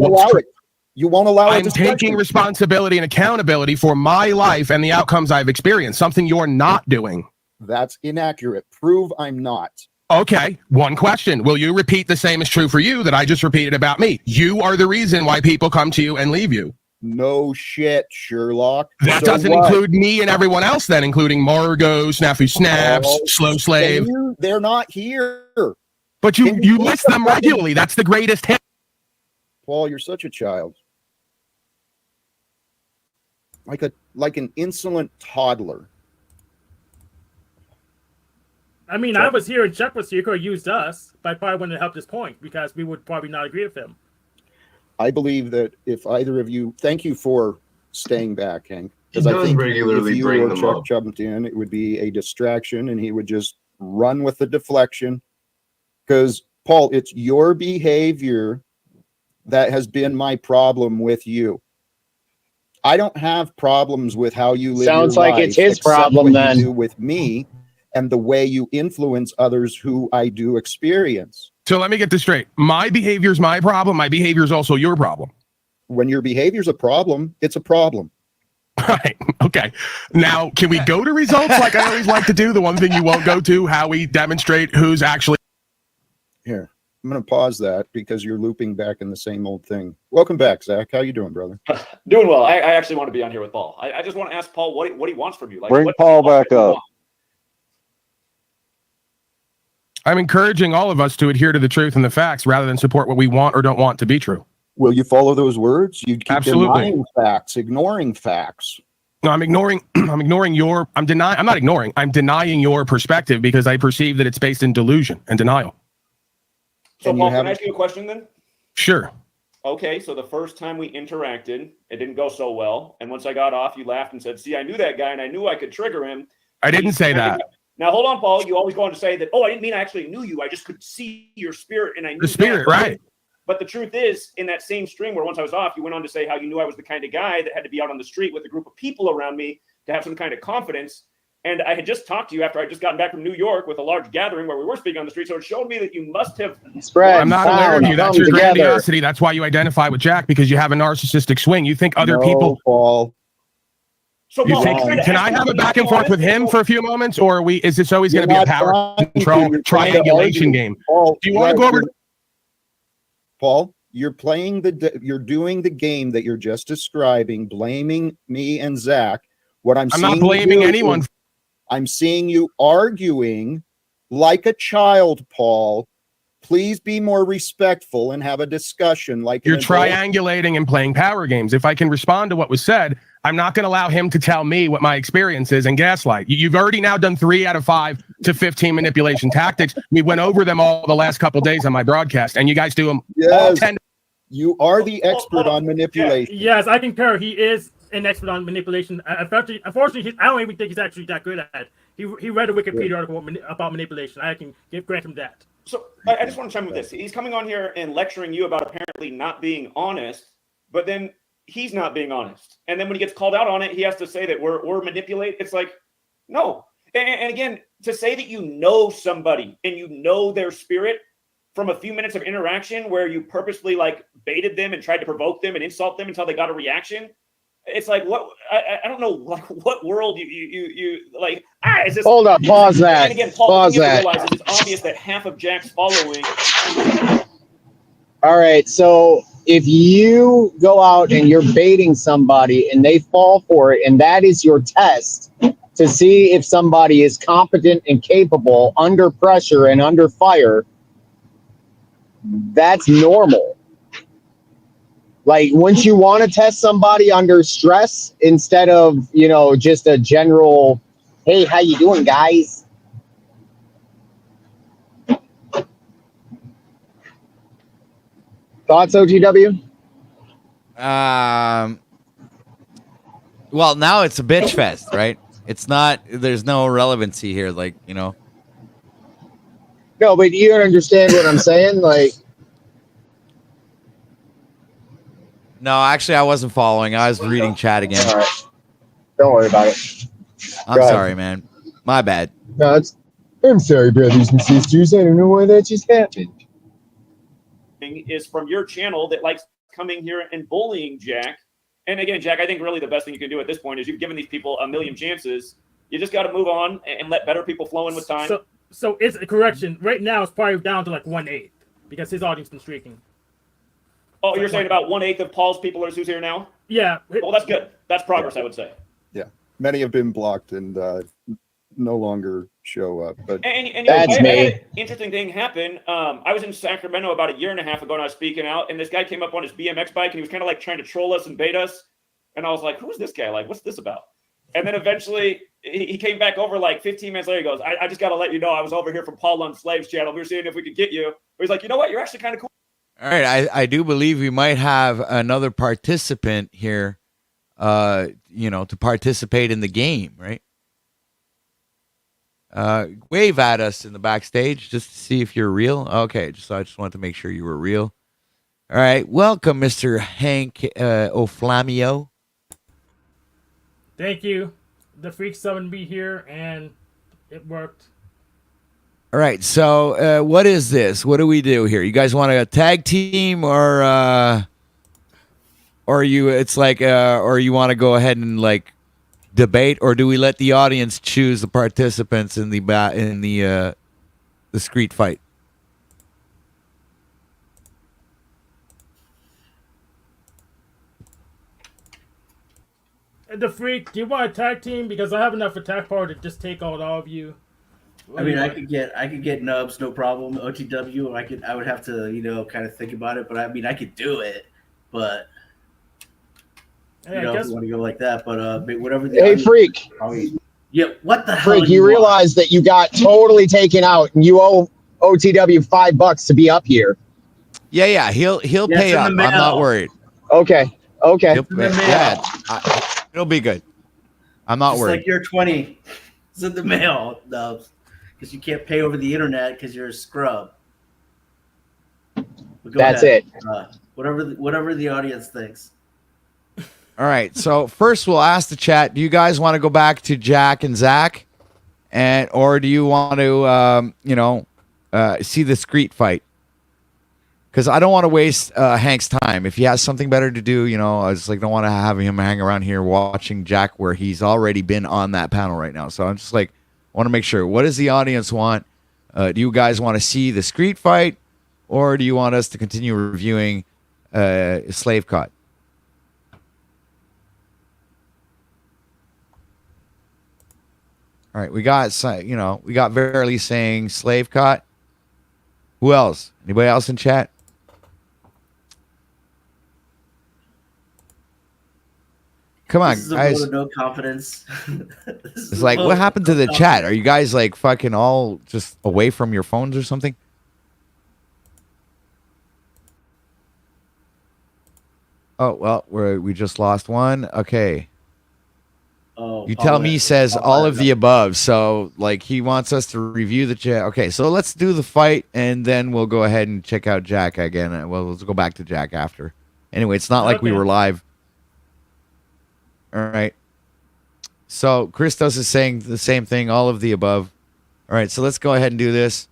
you won't allow it. I'm taking responsibility and accountability for my life and the outcomes I've experienced, something you're not doing. That's inaccurate. Prove I'm not. Okay, one question. Will you repeat the same is true for you that I just repeated about me? You are the reason why people come to you and leave you. No shit, Sherlock. That doesn't include me and everyone else then, including Margot, Snafu Snaps, Slow Slave. They're not here. But you list them regularly. That's the greatest hit. Paul, you're such a child. Like an insolent toddler. I mean, I was here and Chuck was here. He could have used us, but I probably wouldn't have helped his point because we would probably not agree with him. I believe that if either of you, thank you for staying back, Hank. He Because I does think regularly if you bring or them Chuck up. jumped in, it would be a distraction and he would just run with the deflection. Because, Paul, it's your behavior that has been my problem with you. I don't have problems with how you live Sounds your like life, it's his except problem what then. you do with me and the way you influence others who I do experience. So let me get this straight. My behavior is my problem. My behavior is also your problem. When your behavior's a problem, it's a problem. Right. Okay. Now, can we go to results like I always like to do? The one thing you won't go to, how we demonstrate who's actually. Here, I'm going to pause that because you're looping back in the same old thing. Welcome back, Zach. How you doing, brother? Doing well. I actually want to be on here with Paul. I just want to ask Paul what he wants from you. Like, Bring what Paul does back up. want? I'm encouraging all of us to adhere to the truth and the facts rather than support what we want or don't want to be true. Will you follow those words? You keep Absolutely. denying facts, ignoring facts. No, I'm ignoring. I'm denying your perspective because I perceive that it's based in delusion and denial. So, Paul, can I ask you a question then? Sure. Okay, so the first time we interacted, it didn't go so well. And once I got off, you laughed and said, see, I knew that guy and I knew I could trigger him. I didn't say that. Now, hold on, Paul. You always go on to say that, oh, I didn't mean I actually knew you. I just could see your spirit and I knew The spirit, that. right. But the truth is, in that same stream where once I was off, you went on to say how you knew I was the kind of guy that had to be out on the street with a group of people around me to have some kind of confidence. And I had just talked to you after I just gotten back from New York with a large gathering where we were speaking on the street. So it showed me that you must have I'm not aware of you. That's your grandiosity. That's why you identify with Jack, because you have a narcissistic swing. You think other people. Paul. So, You Paul, think, can I have a back and forth with him for a few moments, or are we? Is this always going to be a power control triangulation game? Paul, Do you want to go over? Paul, you're playing you're doing the game that you're just describing, blaming me and Zach. What I'm not blaming anyone. I'm seeing you arguing like a child, Paul. Please be more respectful and have a discussion like You're an adult. triangulating and playing power games. If I can respond to what was said, I'm not going to allow him to tell me what my experience is and gaslight. You've already now done 3 out of 5 to 15 manipulation tactics. We went over them all the last couple of days on my broadcast, and you guys do them all 10. You are the expert on manipulation. Yes, I concur. He is an expert on manipulation. Unfortunately, I don't even think he's actually that good at it. He read a Wikipedia article about manipulation. I can grant him that. So I just want to chime with this. He's coming on here and lecturing you about apparently not being honest, but then he's not being honest. And then when he gets called out on it, he has to say that we're manipulating. It's like, no. And again, to say that you know somebody and you know their spirit from a few minutes of interaction where you purposely like baited them and tried to provoke them and insult them until they got a reaction. It's like, what? I don't know, like what world you like. Is this, Hold up, pause that. And again, Paul, Pause you that. realize it's obvious that half of Jack's following. All right, so if you go out and you're baiting somebody and they fall for it, and that is your test to see if somebody is competent and capable under pressure and under fire, that's normal. Like, wouldn't you want to test somebody under stress instead of, just a general, hey, how you doing, guys? Thoughts, OTW? Well, now it's a bitch fest, right? It's not. There's no relevancy here, No, but you don't understand what I'm saying, like. No, actually, I wasn't following. I was reading chat again. All right. Don't worry about it. I'm sorry, man. My bad. No, I'm sorry, brothers and sisters. I don't know why that just happened. Is from your channel that likes coming here and bullying Jack. And again, Jack, I think really the best thing you can do at this point is you've given these people a million chances. You just got to move on and let better people flow in with time. So it's a correction. Right now, it's probably down to like 1/8 because his audience been streaking. Oh, you're saying about 1/8 of Paul's people is who's here now? Yeah. Well, that's good. That's progress, I would say. Yeah, many have been blocked and no longer show up. But and I had an interesting thing happen. I was in Sacramento about 1.5 years ago, and I was speaking out, and this guy came up on his BMX bike, and he was kind of like trying to troll us and bait us. And I was like, "Who's this guy? Like, what's this about?" And then eventually he came back over like 15 minutes later. He goes, I just got to let you know I was over here from Paul Lund Slaves channel. We were seeing if we could get you. But he's like, you know what? You're actually kind of cool. All right, I do believe we might have another participant here, to participate in the game, right? Wave at us in the backstage just to see if you're real. Okay, I just wanted to make sure you were real. All right, welcome, Mr. Hank Oflamio. Thank you. The freak summoned me here, and it worked. All right, so what is this? What do we do here? You guys want a tag team, or you? It's like, or you want to go ahead and like debate, or do we let the audience choose the participants in the street fight? The freak, do you want a tag team? Because I have enough attack power to just take out all of you. I mean, I could get Nubs, no problem. OTW, I would have to, kind of think about it, but I mean, I could do it, but if you want to go like that, but whatever. Hey, freak. Yeah, what the hell? Freak, you realize that you got totally taken out, and you owe OTW $5 to be up here. Yeah, he'll pay up. I'm not worried. Okay. Yeah, it'll be good. I'm not worried. Like your 20 is in the mail, Nubs, because you can't pay over the internet because you're a scrub. That's it. Whatever the audience thinks. All right. So first, we'll ask the chat: do you guys want to go back to Jack and Zach, or do you want to, see the street fight? Because I don't want to waste Hank's time. If he has something better to do, I just don't want to have him hang around here watching Jack where he's already been on that panel right now. So I'm just I want to make sure. What does the audience want? Do you guys want to see the street fight, or do you want us to continue reviewing Slave Cut? All right, we got Verily saying Slave Cut. Who else? Anybody else in chat? Come on, this is a guys. vote of no confidence. It's like, what happened to the chat? Are you guys fucking all just away from your phones or something? Oh, well, we just lost one. Okay. Oh, you tell me says all of the above. So he wants us to review the chat. Okay, so let's do the fight and then we'll go ahead and check out Jack again. Well, let's go back to Jack after. Anyway, it's not like we were live. All right. So Christos is saying the same thing, all of the above. All right, so let's go ahead and do this.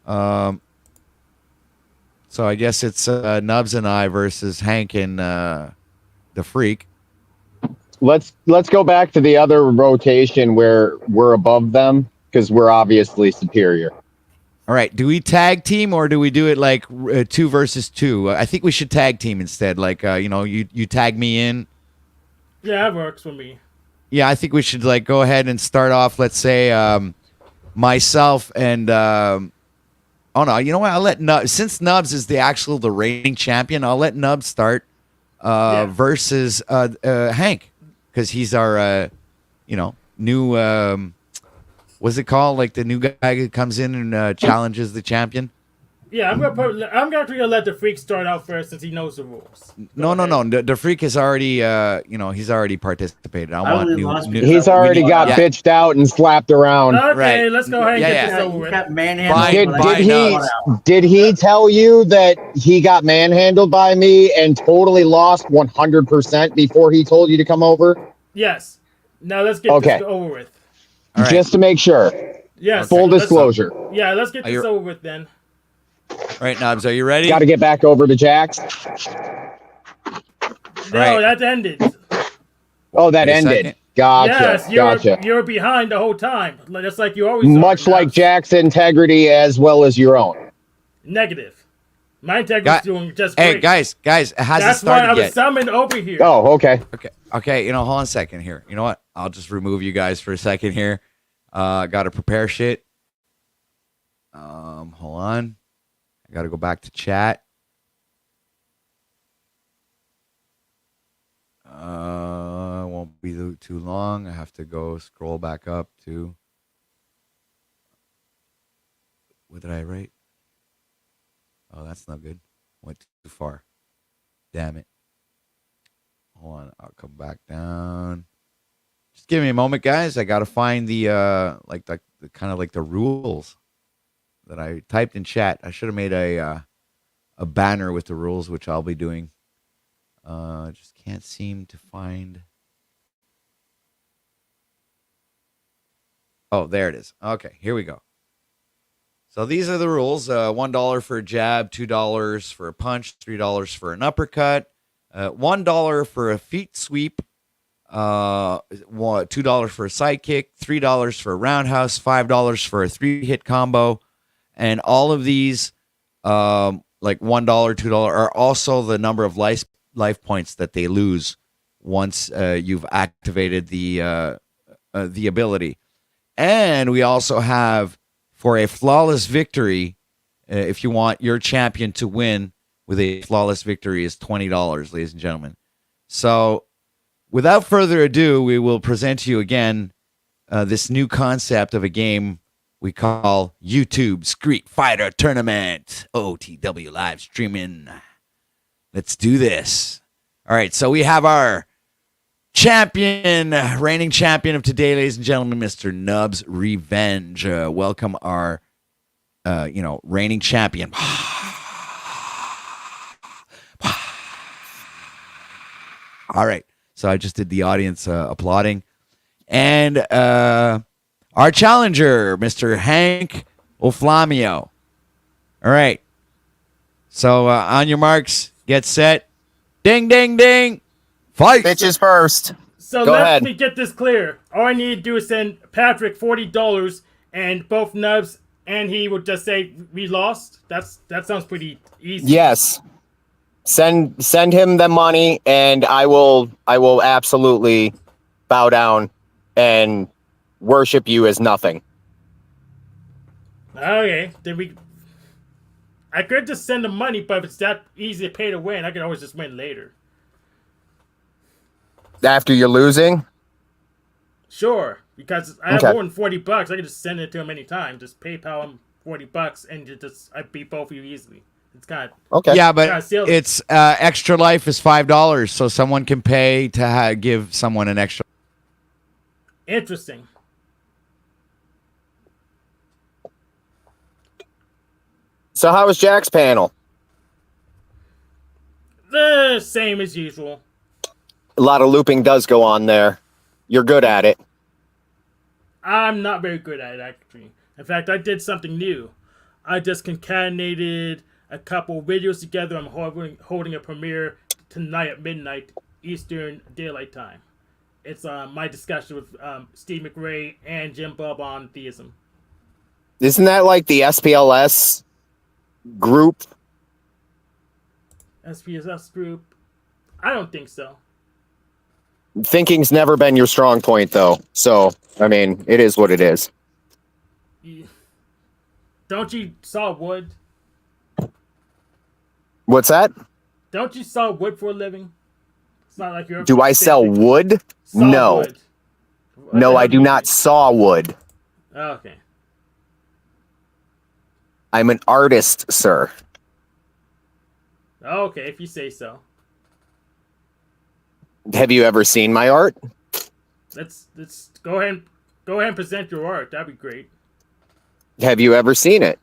So I guess it's Nubs and I versus Hank and the Freak. Let's go back to the other rotation where we're above them because we're obviously superior. All right. Do we tag team or do we do it 2 versus 2? I think we should tag team instead. You tag me in. Yeah, that works for me. Yeah, I think we should go ahead and start off. Let's say myself and oh no, you know what? I'll let Nubs, since Nubs is the reigning champion. I'll let Nubs start versus Hank because he's our new what's it called? The new guy who comes in and challenges the champion. Yeah, I'm gonna let the Freak start out first since he knows the rules. No. The Freak is already, he's already participated. I want new. He's already got bitched out and slapped around. Okay, let's go ahead and get this over with. Did he tell you that he got manhandled by me and totally lost 100% before he told you to come over? Yes. Now let's get this over with. Right. Just to make sure. Yes. Full disclosure. Yeah, let's get this over with then. All right, Nubs, are you ready? Got to get back over to Jack's. No, that ended. Oh, that ended. Gotcha. Yes, you're behind the whole time. Just like you always Much are. like Jack's integrity as well as your own. Negative. My integrity's doing just great. Hey, guys, it hasn't started yet. That's why I was summoned over here. Oh, okay. Okay, hold on a second here. You know what? I'll just remove you guys for a second here. Got to prepare shit. Hold on. I got to go back to chat. Won't be too long. I have to go scroll back up to. What did I write? Oh, that's not good. Went too far. Damn it. Hold on. I'll come back down. Just give me a moment, guys. I got to find the kind of like the rules that I typed in chat. I should have made a banner with the rules, which I'll be doing. Just can't seem to find. Oh, there it is. Okay, here we go. So these are the rules. $1 for a jab, $2 for a punch, $3 for an uppercut, $1 for a feet sweep, $2 for a side kick, $3 for a roundhouse, $5 for a 3-hit combo. And all of these, like $1, $2, are also the number of life points that they lose once you've activated the ability. And we also have, for a flawless victory, if you want your champion to win with a flawless victory, is $20, ladies and gentlemen. So without further ado, we will present to you again this new concept of a game we call YouTube Street Fighter Tournament. OTW live streaming. Let's do this. All right, so we have our champion, reigning champion of today, ladies and gentlemen, Mr. Nub's Revenge. Welcome our, reigning champion. All right, so I just did the audience applauding. And our challenger, Mr. Hank Oflamio. All right, so on your marks, get set. Ding, ding, ding. Fight. Bitches first. So Go let ahead. me get this clear. All I need to do is send Patrick $40, and both Nubs and he would just say we lost. That sounds pretty easy. Yes. Send him the money, and I will absolutely bow down and worship you as nothing. Okay, I could just send the money, but if it's that easy to pay to win, I could always just win later. After you're losing? Sure, because I have Okay. more than $40. I can just send it to him anytime. Just PayPal him $40, and I beat both of you easily. It's kind of okay. Yeah, but it's extra life is $5, so someone can pay to give someone an extra. interesting. So how was Jack's panel? The same as usual. A lot of looping does go on there. You're good at it. I'm not very good at it, actually. In fact, I did something new. I just concatenated a couple videos together. I'm holding a premiere tonight at midnight Eastern Daylight Time. It's my discussion with Steve McRae and Jim Bob on theism. Isn't that like the SPLS group? SPSS group? I don't think so. Thinking's never been your strong point, though. So, I mean, it is what it is. Don't you saw wood? What's that? Don't you saw wood for a living? It's not like you're. Do I sell wood? Saw No. wood. No, I do not saw wood. Okay. I'm an artist, sir. Okay, if you say so. Have you ever seen my art? Let's go ahead and present your art. That'd be great. Have you ever seen it?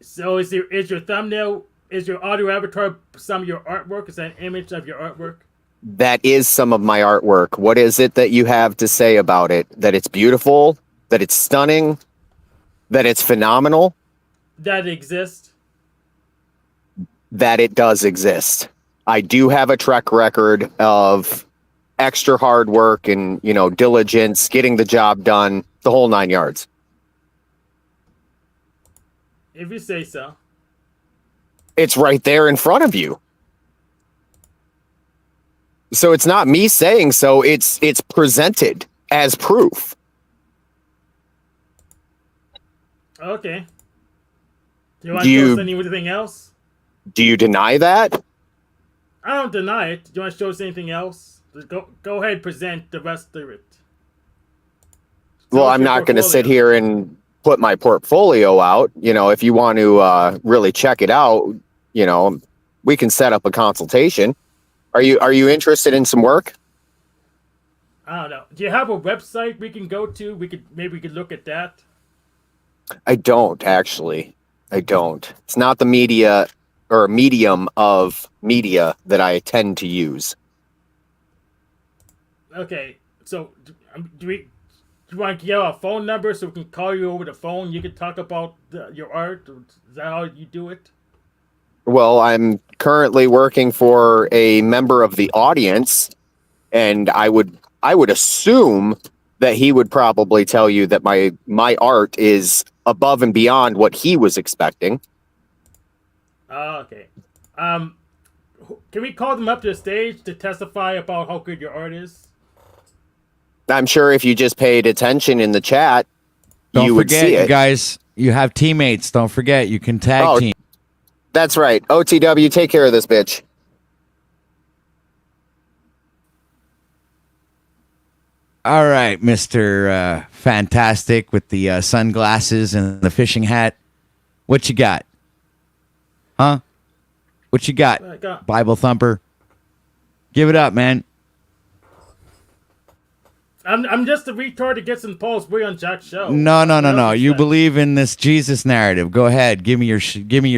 So is your thumbnail, is your audio avatar some of your artwork? Is that an image of your artwork? That is some of my artwork. What is it that you have to say about it? That it's beautiful? That it's stunning? That it's phenomenal? That exists? That it does exist. I do have a track record of extra hard work and, diligence, getting the job done, the whole 9 yards. If you say so. It's right there in front of you. So it's not me saying so, it's presented as proof. Okay. Do you want to show us anything else? Do you deny that? I don't deny it. Do you want to show us anything else? Go ahead, present the rest of it. Well, I'm not going to sit here and put my portfolio out. You know, if you want to really check it out, you know, we can set up a consultation. Are you interested in some work? I don't know. Do you have a website we can go to? Maybe we could look at that. I don't actually. I don't. It's not the media or medium of media that I tend to use. Okay, so do you want to get our phone number so we can call you over the phone? You can talk about your art. Is that how you do it? Well, I'm currently working for a member of the audience, and I would assume that he would probably tell you that my art is above and beyond what he was expecting. Okay. Can we call them up to the stage to testify about how good your art is? I'm sure if you just paid attention in the chat, you would see it. You guys, you have teammates. Don't forget, you can tag team. That's right. OTW, take care of this bitch. All right, Mr. Fantastic with the sunglasses and the fishing hat. What you got? Huh? What you got? Bible thumper. Give it up, man. I'm just a retard that gets in Paul's way on Jack's show. No. You believe in this Jesus narrative. Go ahead. Give me your shit. Give me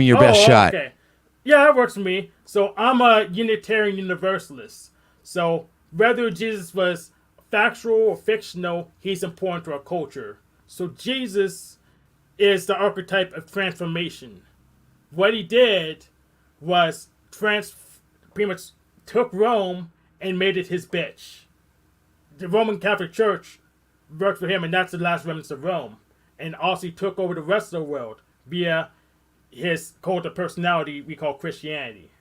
your best shot. Okay. Yeah, that works for me. So I'm a Unitarian Universalist. So whether Jesus was factual or fictional, he's important to our culture. So Jesus is the archetype of transformation. What he did was pretty much took Rome and made it his bitch. The Roman Catholic Church worked for him, and that's the last remnants of Rome. And also he took over the rest of the world via his cult of personality we call Christianity.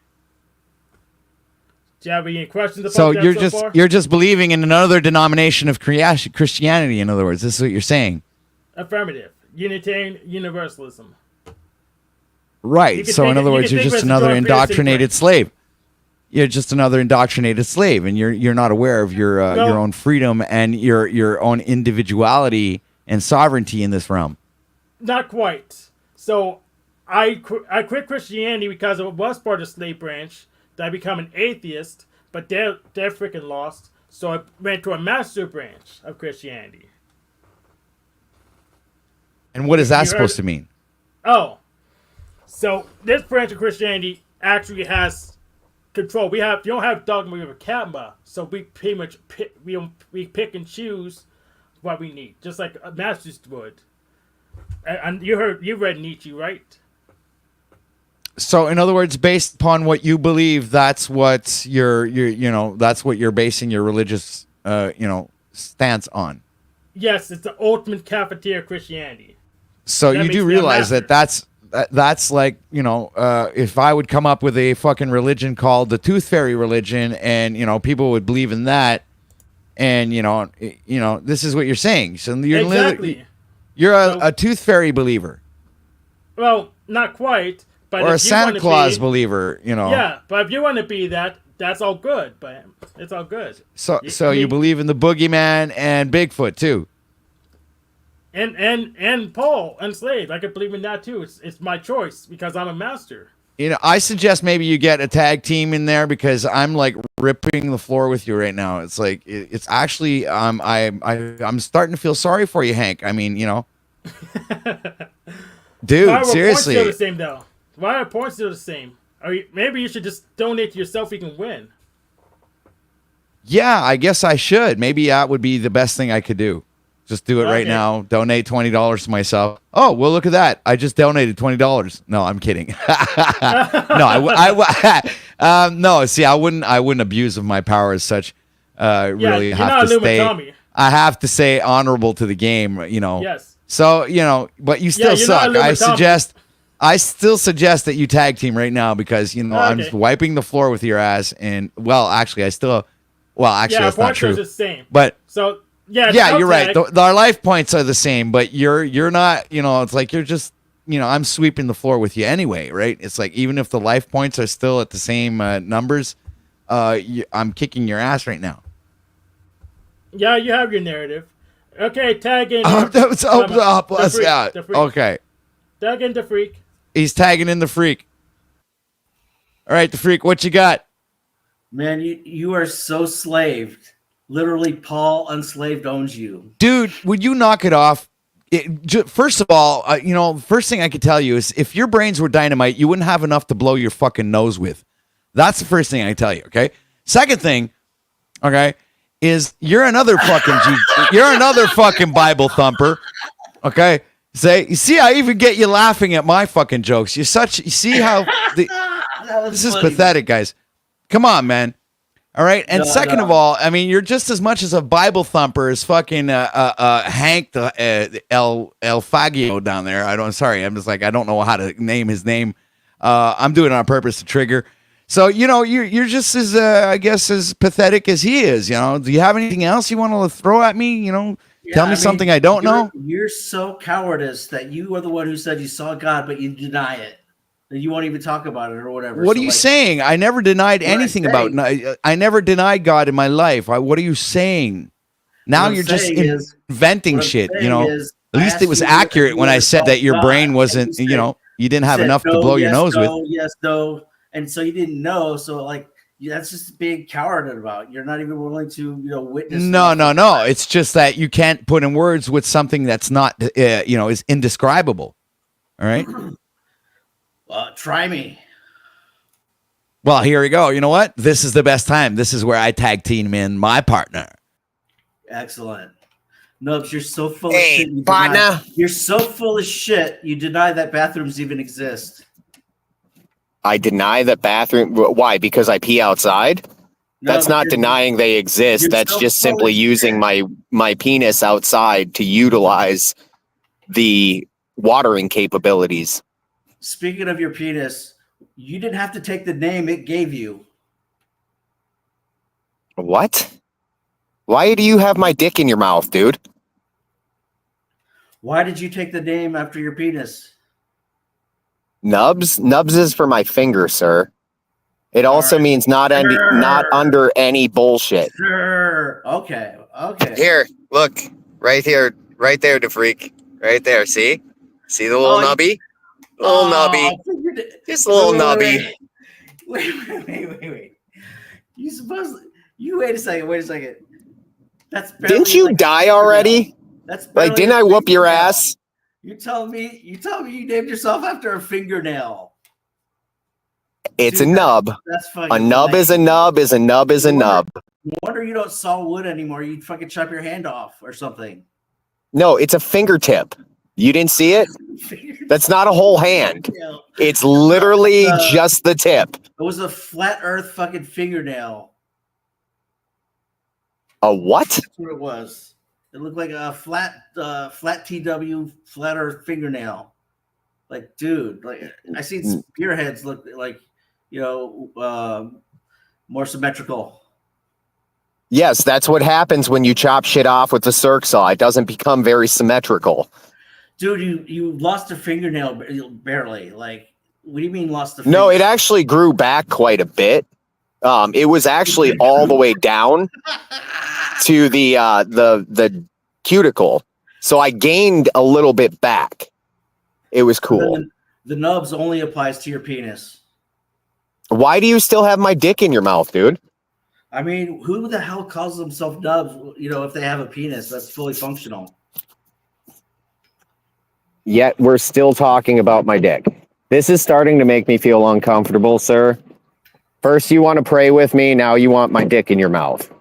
Do you have any questions about So that you're just believing in another denomination of Christianity. In other words, this is what you're saying. Affirmative. Unitarian Universalism. Right. So in other words, you're just another indoctrinated slave. You're just another indoctrinated slave, and you're not aware of your own freedom and your own individuality and sovereignty in this realm. Not quite. So I quit Christianity because it was part of the slave branch. I become an atheist, but they're freaking lost. So I went to a master branch of Christianity. And what is that supposed to mean? Oh, so this branch of Christianity actually has control. You don't have dogma, we have a kappa. So we pretty much we pick and choose what we need, just like masters would. And you read Nietzsche, right? So in other words, based upon what you believe, that's what that's what you're basing your religious stance on. Yes, it's the ultimate cafeteria Christianity. So you do realize that that's like, if I would come up with a fucking religion called the Tooth Fairy religion, and people would believe in that, and this is what you're saying. So you're a Tooth Fairy believer. Well, not quite. But or a Santa Claus believer, Yeah, but if you want to be that, that's all good. But it's all good. So you believe in the boogeyman and Bigfoot too. And Paul enslaved. I could believe in that too. It's my choice because I'm a master. I suggest maybe you get a tag team in there, because I'm like ripping the floor with you right now. It's like it's actually I'm starting to feel sorry for you, Hank. I mean, dude, seriously. Still the same though. Why are points still the same? Maybe you should just donate to yourself. You can win. Yeah, I guess I should. Maybe that would be the best thing I could do. Just do it right now. Donate $20 to myself. Oh, well, look at that. I just donated $20. No, I'm kidding. No. See, I wouldn't abuse of my power as such. Really have to stay. I have to stay honorable to the game. Yes. So but you still suck. I still suggest that you tag team right now, because I'm just wiping the floor with your ass. And actually that's not true. The same. But so you're right. Our life points are the same, but you're not. It's like you're just. I'm sweeping the floor with you anyway, right? It's like even if the life points are still at the same numbers, I'm kicking your ass right now. Yeah, you have your narrative. Okay, tag in. The freak. Okay. Tag in the freak. He's tagging in the freak. All right, the freak, what you got? Man, you are so slaved. Literally, Paul Unslaved owns you. Dude, would you knock it off? First of all, first thing I could tell you is if your brains were dynamite, you wouldn't have enough to blow your fucking nose with. That's the first thing I tell you, okay? Second thing, okay, is you're another fucking Bible thumper, okay? You see, I even get you laughing at my fucking jokes. You see how this is pathetic, guys. Come on, man. All right. And second of all, I mean, you're just as much as a Bible thumper as fucking Hank El Fagio down there. I'm just like, I don't know how to name his name. I'm doing it on purpose to trigger. So, you're just as, I guess, as pathetic as he is. Do you have anything else you want to throw at me? Tell me something I don't know. You're so cowardice that you are the one who said you saw God, but you deny it. That you won't even talk about it or whatever. What are you saying? I never denied anything about. I never denied God in my life. What are you saying? Now you're just inventing shit. At least it was accurate when I said that your brain wasn't. You didn't have enough to blow your nose with. Yes, no, and so you didn't know. So that's just being coward about. You're not even willing to witness. No. It's just that you can't put in words with something that's not is indescribable. All right. Try me. Well, here we go. You know what? This is the best time. This is where I tag team in my partner. Excellent. Nubs, you're so full of shit. Partner. You're so full of shit. You deny that bathrooms even exist. I deny that bathroom. Why? Because I pee outside? No, that's not denying they exist. That's so just simply using my penis outside to utilize the watering capabilities. Speaking of your penis, you didn't have to take the name it gave you. What? Why do you have my dick in your mouth, dude? Why did you take the name after your penis? Nubs? Nubs is for my finger, sir. It also means not under any bullshit. Sure. Okay. Here, look. Right here. Right there, the freak. Right there. See the little nubby? Little nubby. Just a little nubby. Wait. Wait a second. That's didn't you die already? Didn't I whoop your ass? You tell me you named yourself after a fingernail. It's a nub. That's fucking a nub is a nub is a nub is a nub. No wonder you don't saw wood anymore. You'd fucking chop your hand off or something. No, it's a fingertip. You didn't see it? That's not a whole hand. It's literally just the tip. It was a flat earth fucking fingernail. A what? That's what it was. It looked like a flat TW flat earth fingernail. Dude, I seen spearheads look like, more symmetrical. Yes, that's what happens when you chop shit off with the circ saw. It doesn't become very symmetrical. Dude, you lost a fingernail barely. What do you mean lost a fingernail? No, it actually grew back quite a bit. It was actually all the way down to the cuticle. So I gained a little bit back. It was cool. The nubs only applies to your penis. Why do you still have my dick in your mouth, dude? I mean, who the hell calls themselves nubs, if they have a penis that's fully functional? Yet we're still talking about my dick. This is starting to make me feel uncomfortable, sir. First you want to pray with me, now you want my dick in your mouth.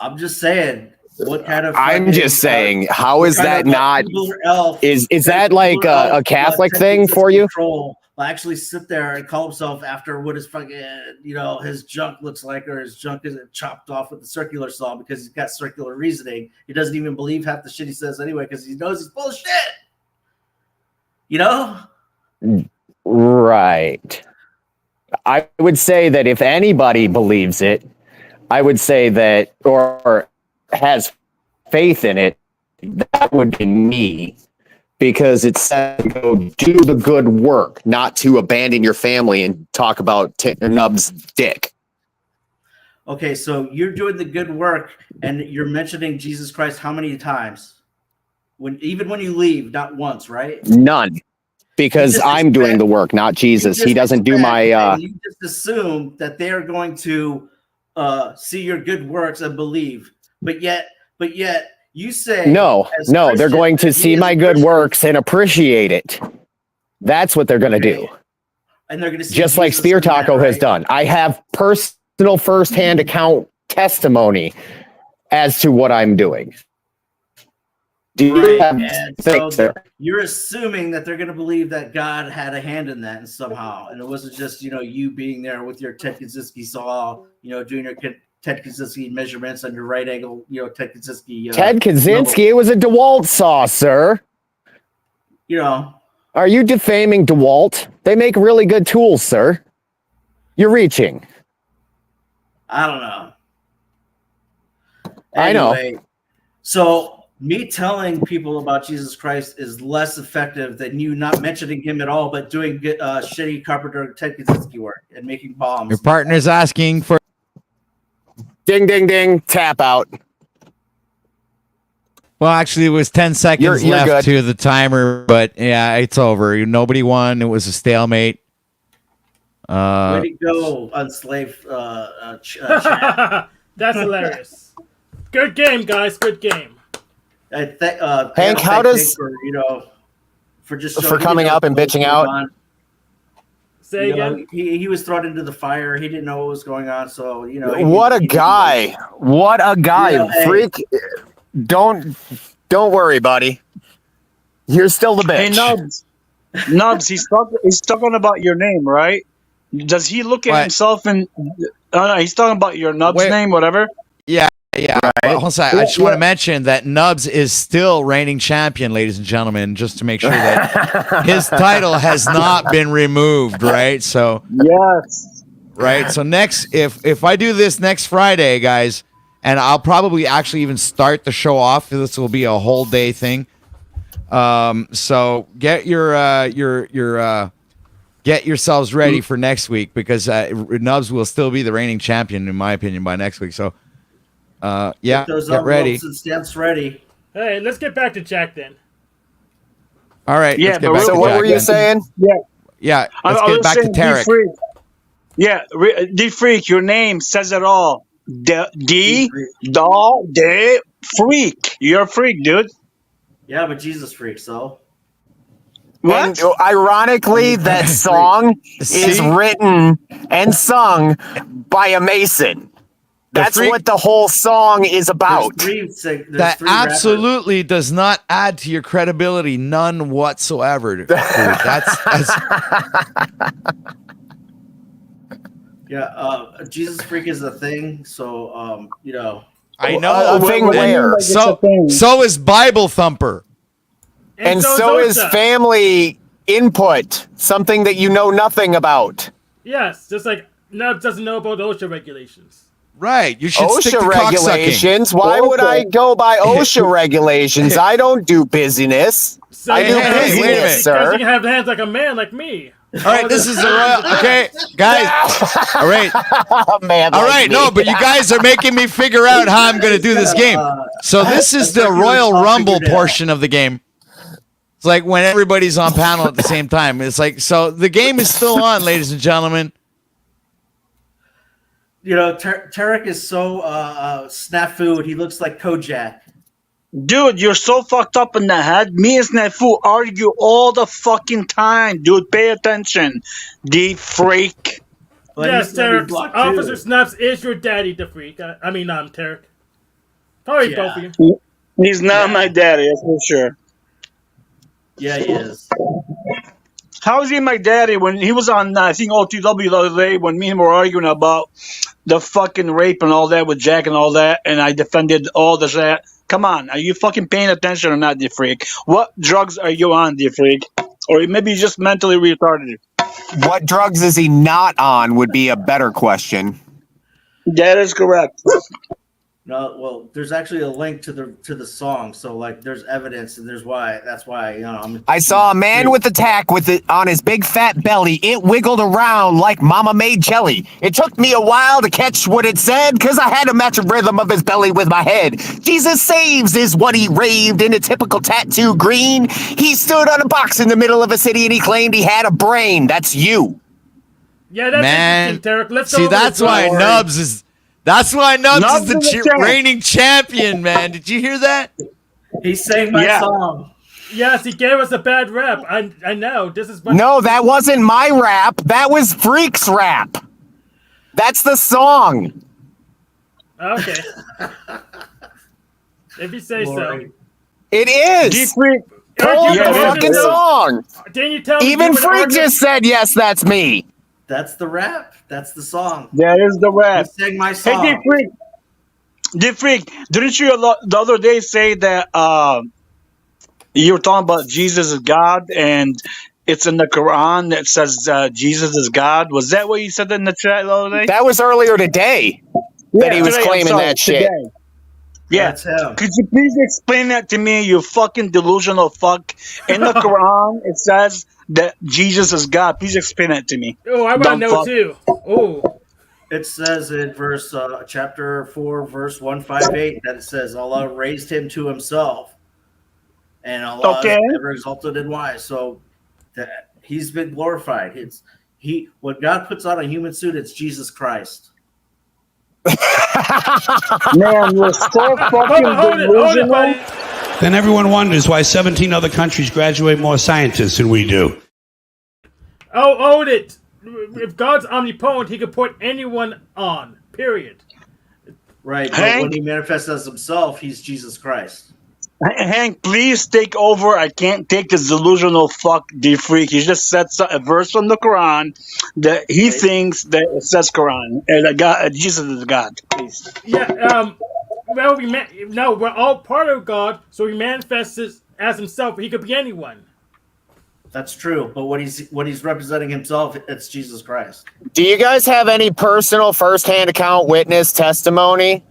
I'm just saying, what kind of... I'm just saying, how is that not... Is that like a Catholic thing for you? Will actually sit there and call himself after what his fucking, his junk looks like, or his junk isn't chopped off with the circular saw because he's got circular reasoning. He doesn't even believe half the shit he says anyway because he knows he's bullshit. Right. I would say that if anybody believes it, I would say that, or has faith in it, that would be me. Because it says to go do the good work, not to abandon your family and talk about Nub's dick. Okay, so you're doing the good work, and you're mentioning Jesus Christ how many times? Even when you leave, not once, right? None, because I'm doing the work, not Jesus. He doesn't do my. And you just assume that they are going to see your good works and believe, but yet you say No, as no, they're Christian, going to me see as my a good Christian, works and appreciate it. That's what they're going to do. and they're going to see Just like Jesus Spear in that, Taco has right? done. I have personal firsthand account testimony as to what I'm doing. Do you Right, have and things so there? you're assuming that they're going to believe that God had a hand in that and somehow, and it wasn't just you being there with your Ted Kaczynski saw, doing your Ted Kaczynski measurements on your right angle, Ted Kaczynski. Ted Kaczynski, it was a DeWalt saw, sir. Are you defaming DeWalt? They make really good tools, sir. You're reaching. I don't know. I know. Anyway, so me telling people about Jesus Christ is less effective than you not mentioning him at all, but doing shitty carpenter Ted Kaczynski work and making bombs. Your partner's asking for. Ding, ding, ding. Tap out. Well, actually, it was 10 seconds You're left good. to the timer, but yeah, it's over. Nobody won. It was a stalemate. Way to go, unslave chat. That's hilarious. Good game, guys. Good game. Hank, how does for just for coming up and bitching out? Say again. He was thrown into the fire. He didn't know what was going on. So What a guy! What a guy! hey. Freak! Don't worry, buddy. You're still the bitch. Hey, Nubs, he's talking about your name, right? Does he look at himself and he's talking about your Nubs name, whatever? Yeah. Well, hold on a second. I just want to mention that Nubs is still reigning champion, ladies and gentlemen, just to make sure that his title has not been removed, right? So yes. Right. So next, if I do this next Friday, guys, and I'll probably actually even start the show off. This will be a whole day thing. So get get yourselves ready for next week because Nubs will still be the reigning champion, in my opinion, by next week. So, yeah, Get those get ready. envelopes and stamps ready. Hey, let's get back to Jack then. All right. Yeah, let's get back so to what Jack were you then. saying? Yeah, I let's was get back to saying Tarek. D-Freak. Yeah, D-Freak, your name says it all. D-Freak. You're a freak, dude. Yeah, but Jesus freak, so. And ironically, that song is written and sung by a Mason. That's what the whole song is about. That absolutely does not add to your credibility, none whatsoever. Dude. That's Yeah, Jesus freak is a thing, so I know A thing where? So is Bible Thumper. And so is family input, something that you know nothing about. Yes, just like Nubs doesn't know about OSHA regulations. Right, you should stick to OSHA regulations? cocksucking. Why would I go by OSHA regulations? I don't do business. I do wait a business, minute. Because sir. you can have hands like a man like me. All right, this is the royal. Okay, guys. All right, man. All right, no, but you guys are making me figure out how I'm going to do this game. So this is the Royal Rumble portion of the game. It's like when everybody's on panel at the same time. It's like, so the game is still on, ladies and gentlemen. Tarek is so snafu. He looks like Kojak. Dude, you're so fucked up in the head. Me and Snafu argue all the fucking time. Dude, pay attention. D-Freak. Yes, Tarek. Officer Snaps is your daddy, the freak. I mean, Tarek. Probably both of you. He's not my daddy, that's for sure. Yeah, he is. How is he my daddy when he was on, I think, OTW the other day when me and him were arguing about the fucking rape and all that with Jack and all that, and I defended all the shit. Come on, are you fucking paying attention or not, D-Freak? What drugs are you on, D-Freak? Or maybe you're just mentally retarded. What drugs is he not on would be a better question. That is correct. No, well, there's actually a link to the song, so like there's evidence, and that's why I saw a man with a tack with it on his big fat belly. It wiggled around like mama made jelly. It took me a while to catch what it said, because I had to match the rhythm of his belly with my head. Jesus saves is what he raved in a typical tattoo green. He stood on a box in the middle of a city and he claimed he had a brain. That's you. Yeah, that's interesting, Tarek. Let's go see, over that's this. why Nubs is. That's why Nubs is the champ. reigning champion, man. Did you hear that? He sang my song. Yes, he gave us a bad rap. I know. This is No, that wasn't my rap. That was Freak's rap. That's the song. Okay. If you say so. It is. D-Freak. Pull the fucking song. Didn't you tell me Even you would Freak argue- just said, yes, that's me. That's the rap. That's the song. That is the rap. He sang my song. Hey, D-Freak, didn't you the other day say that you were talking about Jesus is God and it's in the Quran that says Jesus is God? Was that what you said in the chat the other day? That was earlier today that he was today, I'm claiming sorry, that shit. today. Yeah. That's him. Could you please explain that to me, you fucking delusional fuck? In the Quran, it says that Jesus is God. Please explain that to me. Oh, I want to Dumb know fuck. too. Oh. It says in chapter 4, verse 158, that it says Allah raised him to himself, and Allah is ever exalted and wise. So that he's been glorified. What God puts on a human suit, it's Jesus Christ. Man, you're so fucking delusional. Then everyone wonders why 17 other countries graduate more scientists than we do. Oh, own it. If God's omnipotent, he could put anyone on. Period. Right. But Hank? when he manifests as himself, he's Jesus Christ. Hank, please take over. I can't take this delusional fuck D-Freak. He just said a verse from the Quran that he thinks that it says Quran and that God, Jesus is God. Please. Yeah. Well, we're all part of God, so he manifests as himself. He could be anyone. That's true. But what he's representing himself, it's Jesus Christ. Do you guys have any personal first-hand account witness testimony?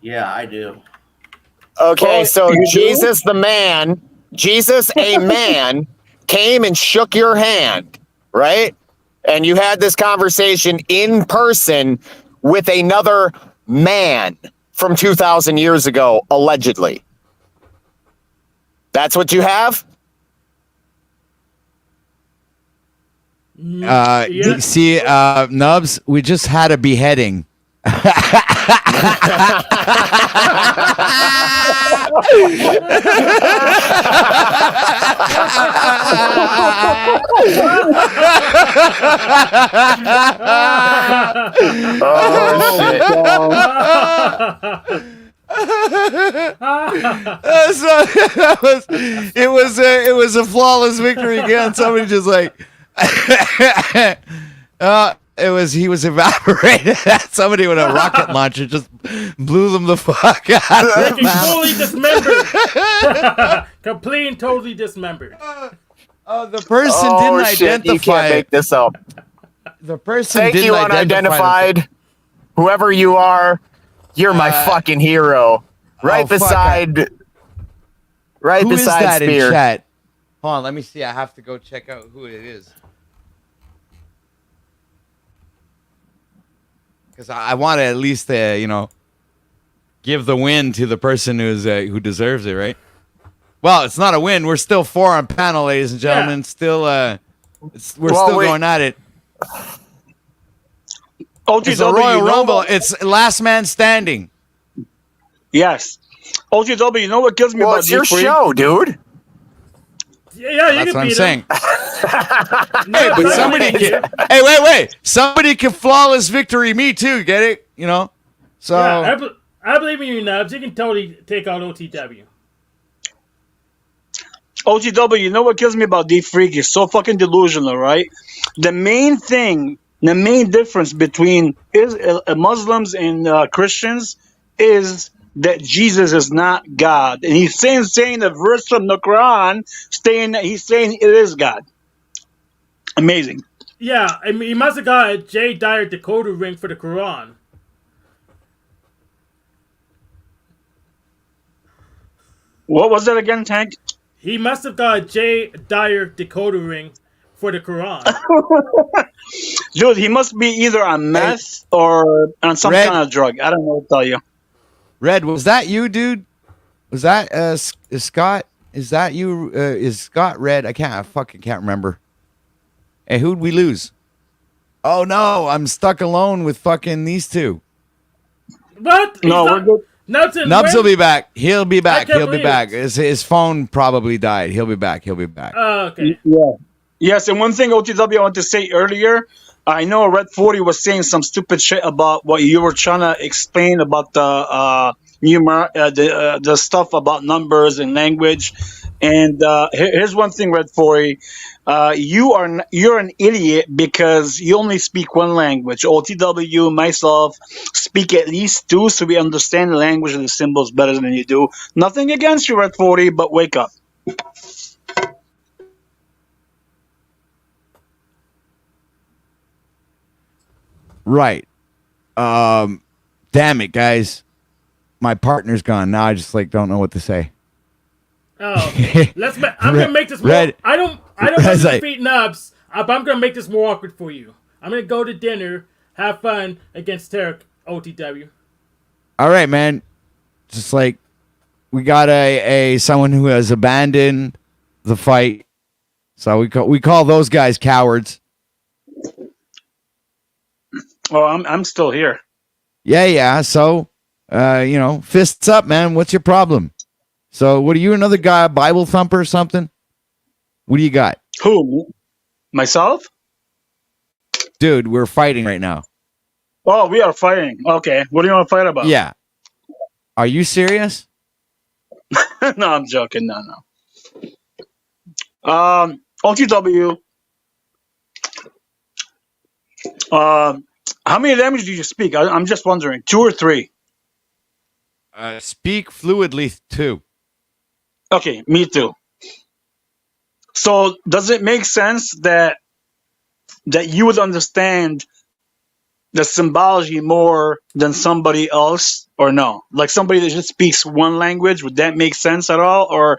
Yeah, I do. Okay, Oh, so you do? Jesus the man, Jesus a man, came and shook your hand, right? And you had this conversation in person with another man from 2,000 years ago, allegedly. That's what you have? See, Nubs, we just had a beheading. It was a flawless victory again. Somebody just like he was evaporated. Somebody with a rocket launcher just blew them the fuck out of the mouth. Fully dismembered. Complete and totally dismembered. The person didn't identify. You can't make this up. The person Thank didn't you, identify unidentified. Whoever you are, you're my fucking hero. Right beside. Right Who beside is that Spear. in chat? Hold on, let me see. I have to go check out who it is. Because I want to at least, give the win to the person who deserves it, right? Well, it's not a win. We're still 4 on panel, ladies and gentlemen. Still, we're still going at it. OTW, It's a Royal you know Rumble. what? It's last man standing. Yes. OTW, you know what kills me about it's your D-Freak? show, dude. Yeah, you That's can what I'm beat saying. him. Hey, but somebody can. Hey, wait. Somebody can flawless victory me too. Get it? So Yeah, I believe in you, Nubs. You can totally take out OTW. OTW, you know what kills me about D-Freak? He's so fucking delusional, right? The main difference between Muslims and Christians is that Jesus is not God. And he's saying a verse from the Quran, he's saying it is God. Amazing. Yeah, I mean, he must have got a J. Dyer decoder ring for the Quran. What was that again, Tank? He must have got a J. Dyer decoder ring for the Quran. Dude, he must be either on meth or on some kind of drug. I don't know what to tell you. Red, was that you, dude? Was that is Scott? Is that you? Is Scott Red? I fucking can't remember. Hey, who'd we lose? Oh no, I'm stuck alone with fucking these two. What? No, we're good. Nubs will be back. He'll be back. can't He'll be believe back. His phone probably died. He'll be back. He'll be back. Oh, okay. Yeah. Yes, and one thing OTW I want to say earlier, I know Red 40 was saying some stupid shit about what you were trying to explain about the the stuff about numbers and language. And here's one thing, Red 40, you're an idiot because you only speak one language. OTW, myself, speak at least two, so we understand the language and the symbols better than you do. Nothing against you, Red 40, but wake up. Right. Damn it, guys. My partner's gone. Now I just don't know what to say. Oh, I'm gonna make this more. Red, I don't want Red's to like- defeat Nubs, but I'm gonna make this more awkward for you. I'm gonna go to dinner, have fun against Tarek OTW. All right, man. Just we got a someone who has abandoned the fight. So we call those guys cowards. Oh, I'm still here. Yeah. So, fists up, man. What's your problem? So, what are you, another guy, a Bible thumper or something? What do you got? Who? Myself? Dude, we're fighting right now. Oh, we are fighting. Okay. What do you want to fight about? Yeah. Are you serious? No, I'm joking. No. OTW. How many languages do you speak? I'm just wondering. 2 or 3? Speak fluidly too. Okay, me too. So does it make sense that you would understand the symbology more than somebody else, or no? Like somebody that just speaks one language, would that make sense at all, or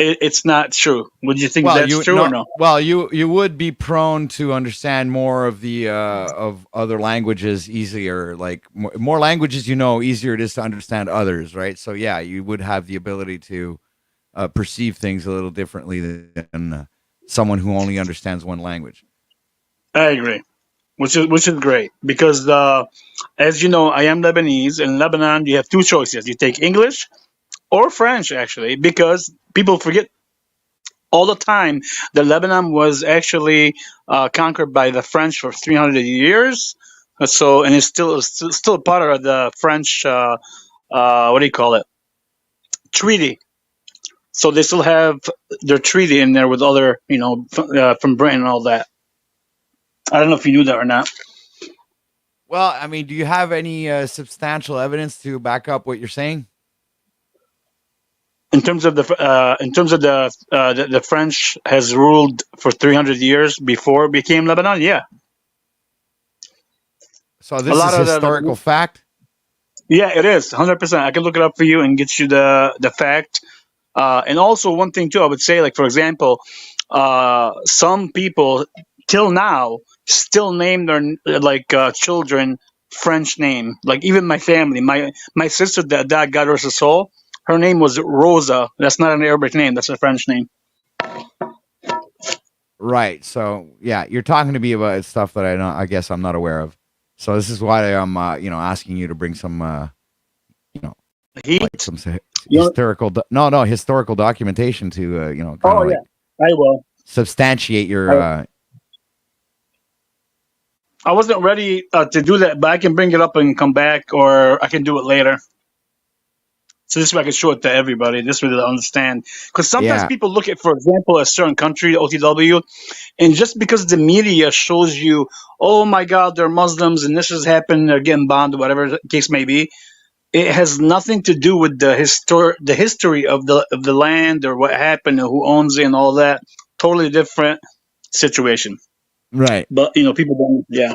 it's not true? Would you think that's true or no? Well, you would be prone to understand more of the of other languages easier. Like more languages, easier it is to understand others, right? So yeah, you would have the ability to perceive things a little differently than someone who only understands one language. I agree, which is great because as you know, I am Lebanese. In Lebanon, you have 2 choices: you take English or French, actually, because people forget all the time that Lebanon was actually conquered by the French for 300 years. So, and it's still part of the French, what do you call it? Treaty. So they still have their treaty in there with other, from Britain and all that. I don't know if you knew that or not. Well, I mean, do you have any substantial evidence to back up what you're saying? In terms of the French has ruled for 300 years before it became Lebanon, yeah. So this is historical fact? Yeah, it is 100%. I can look it up for you and get you the fact. And also one thing too, I would say, like for example, some people till now still name their children French name. Like even my family, my sister that God rest her soul, her name was Rosa. That's not an Arabic name. That's a French name. Right. So yeah, you're talking to me about stuff that I guess I'm not aware of. So this is why I'm asking you to bring some some historical historical documentation to I will substantiate your I wasn't ready to do that, but I can bring it up and come back, or I can do it later. So this way I can show it to everybody. This way they'll understand. Because sometimes people look at, for example, a certain country, OTW, and just because the media shows you, oh my God, they're Muslims and this has happened, they're getting bombed, whatever the case may be, it has nothing to do with the history of the land or what happened or who owns it and all that. Totally different situation. Right. But people don't. Yeah.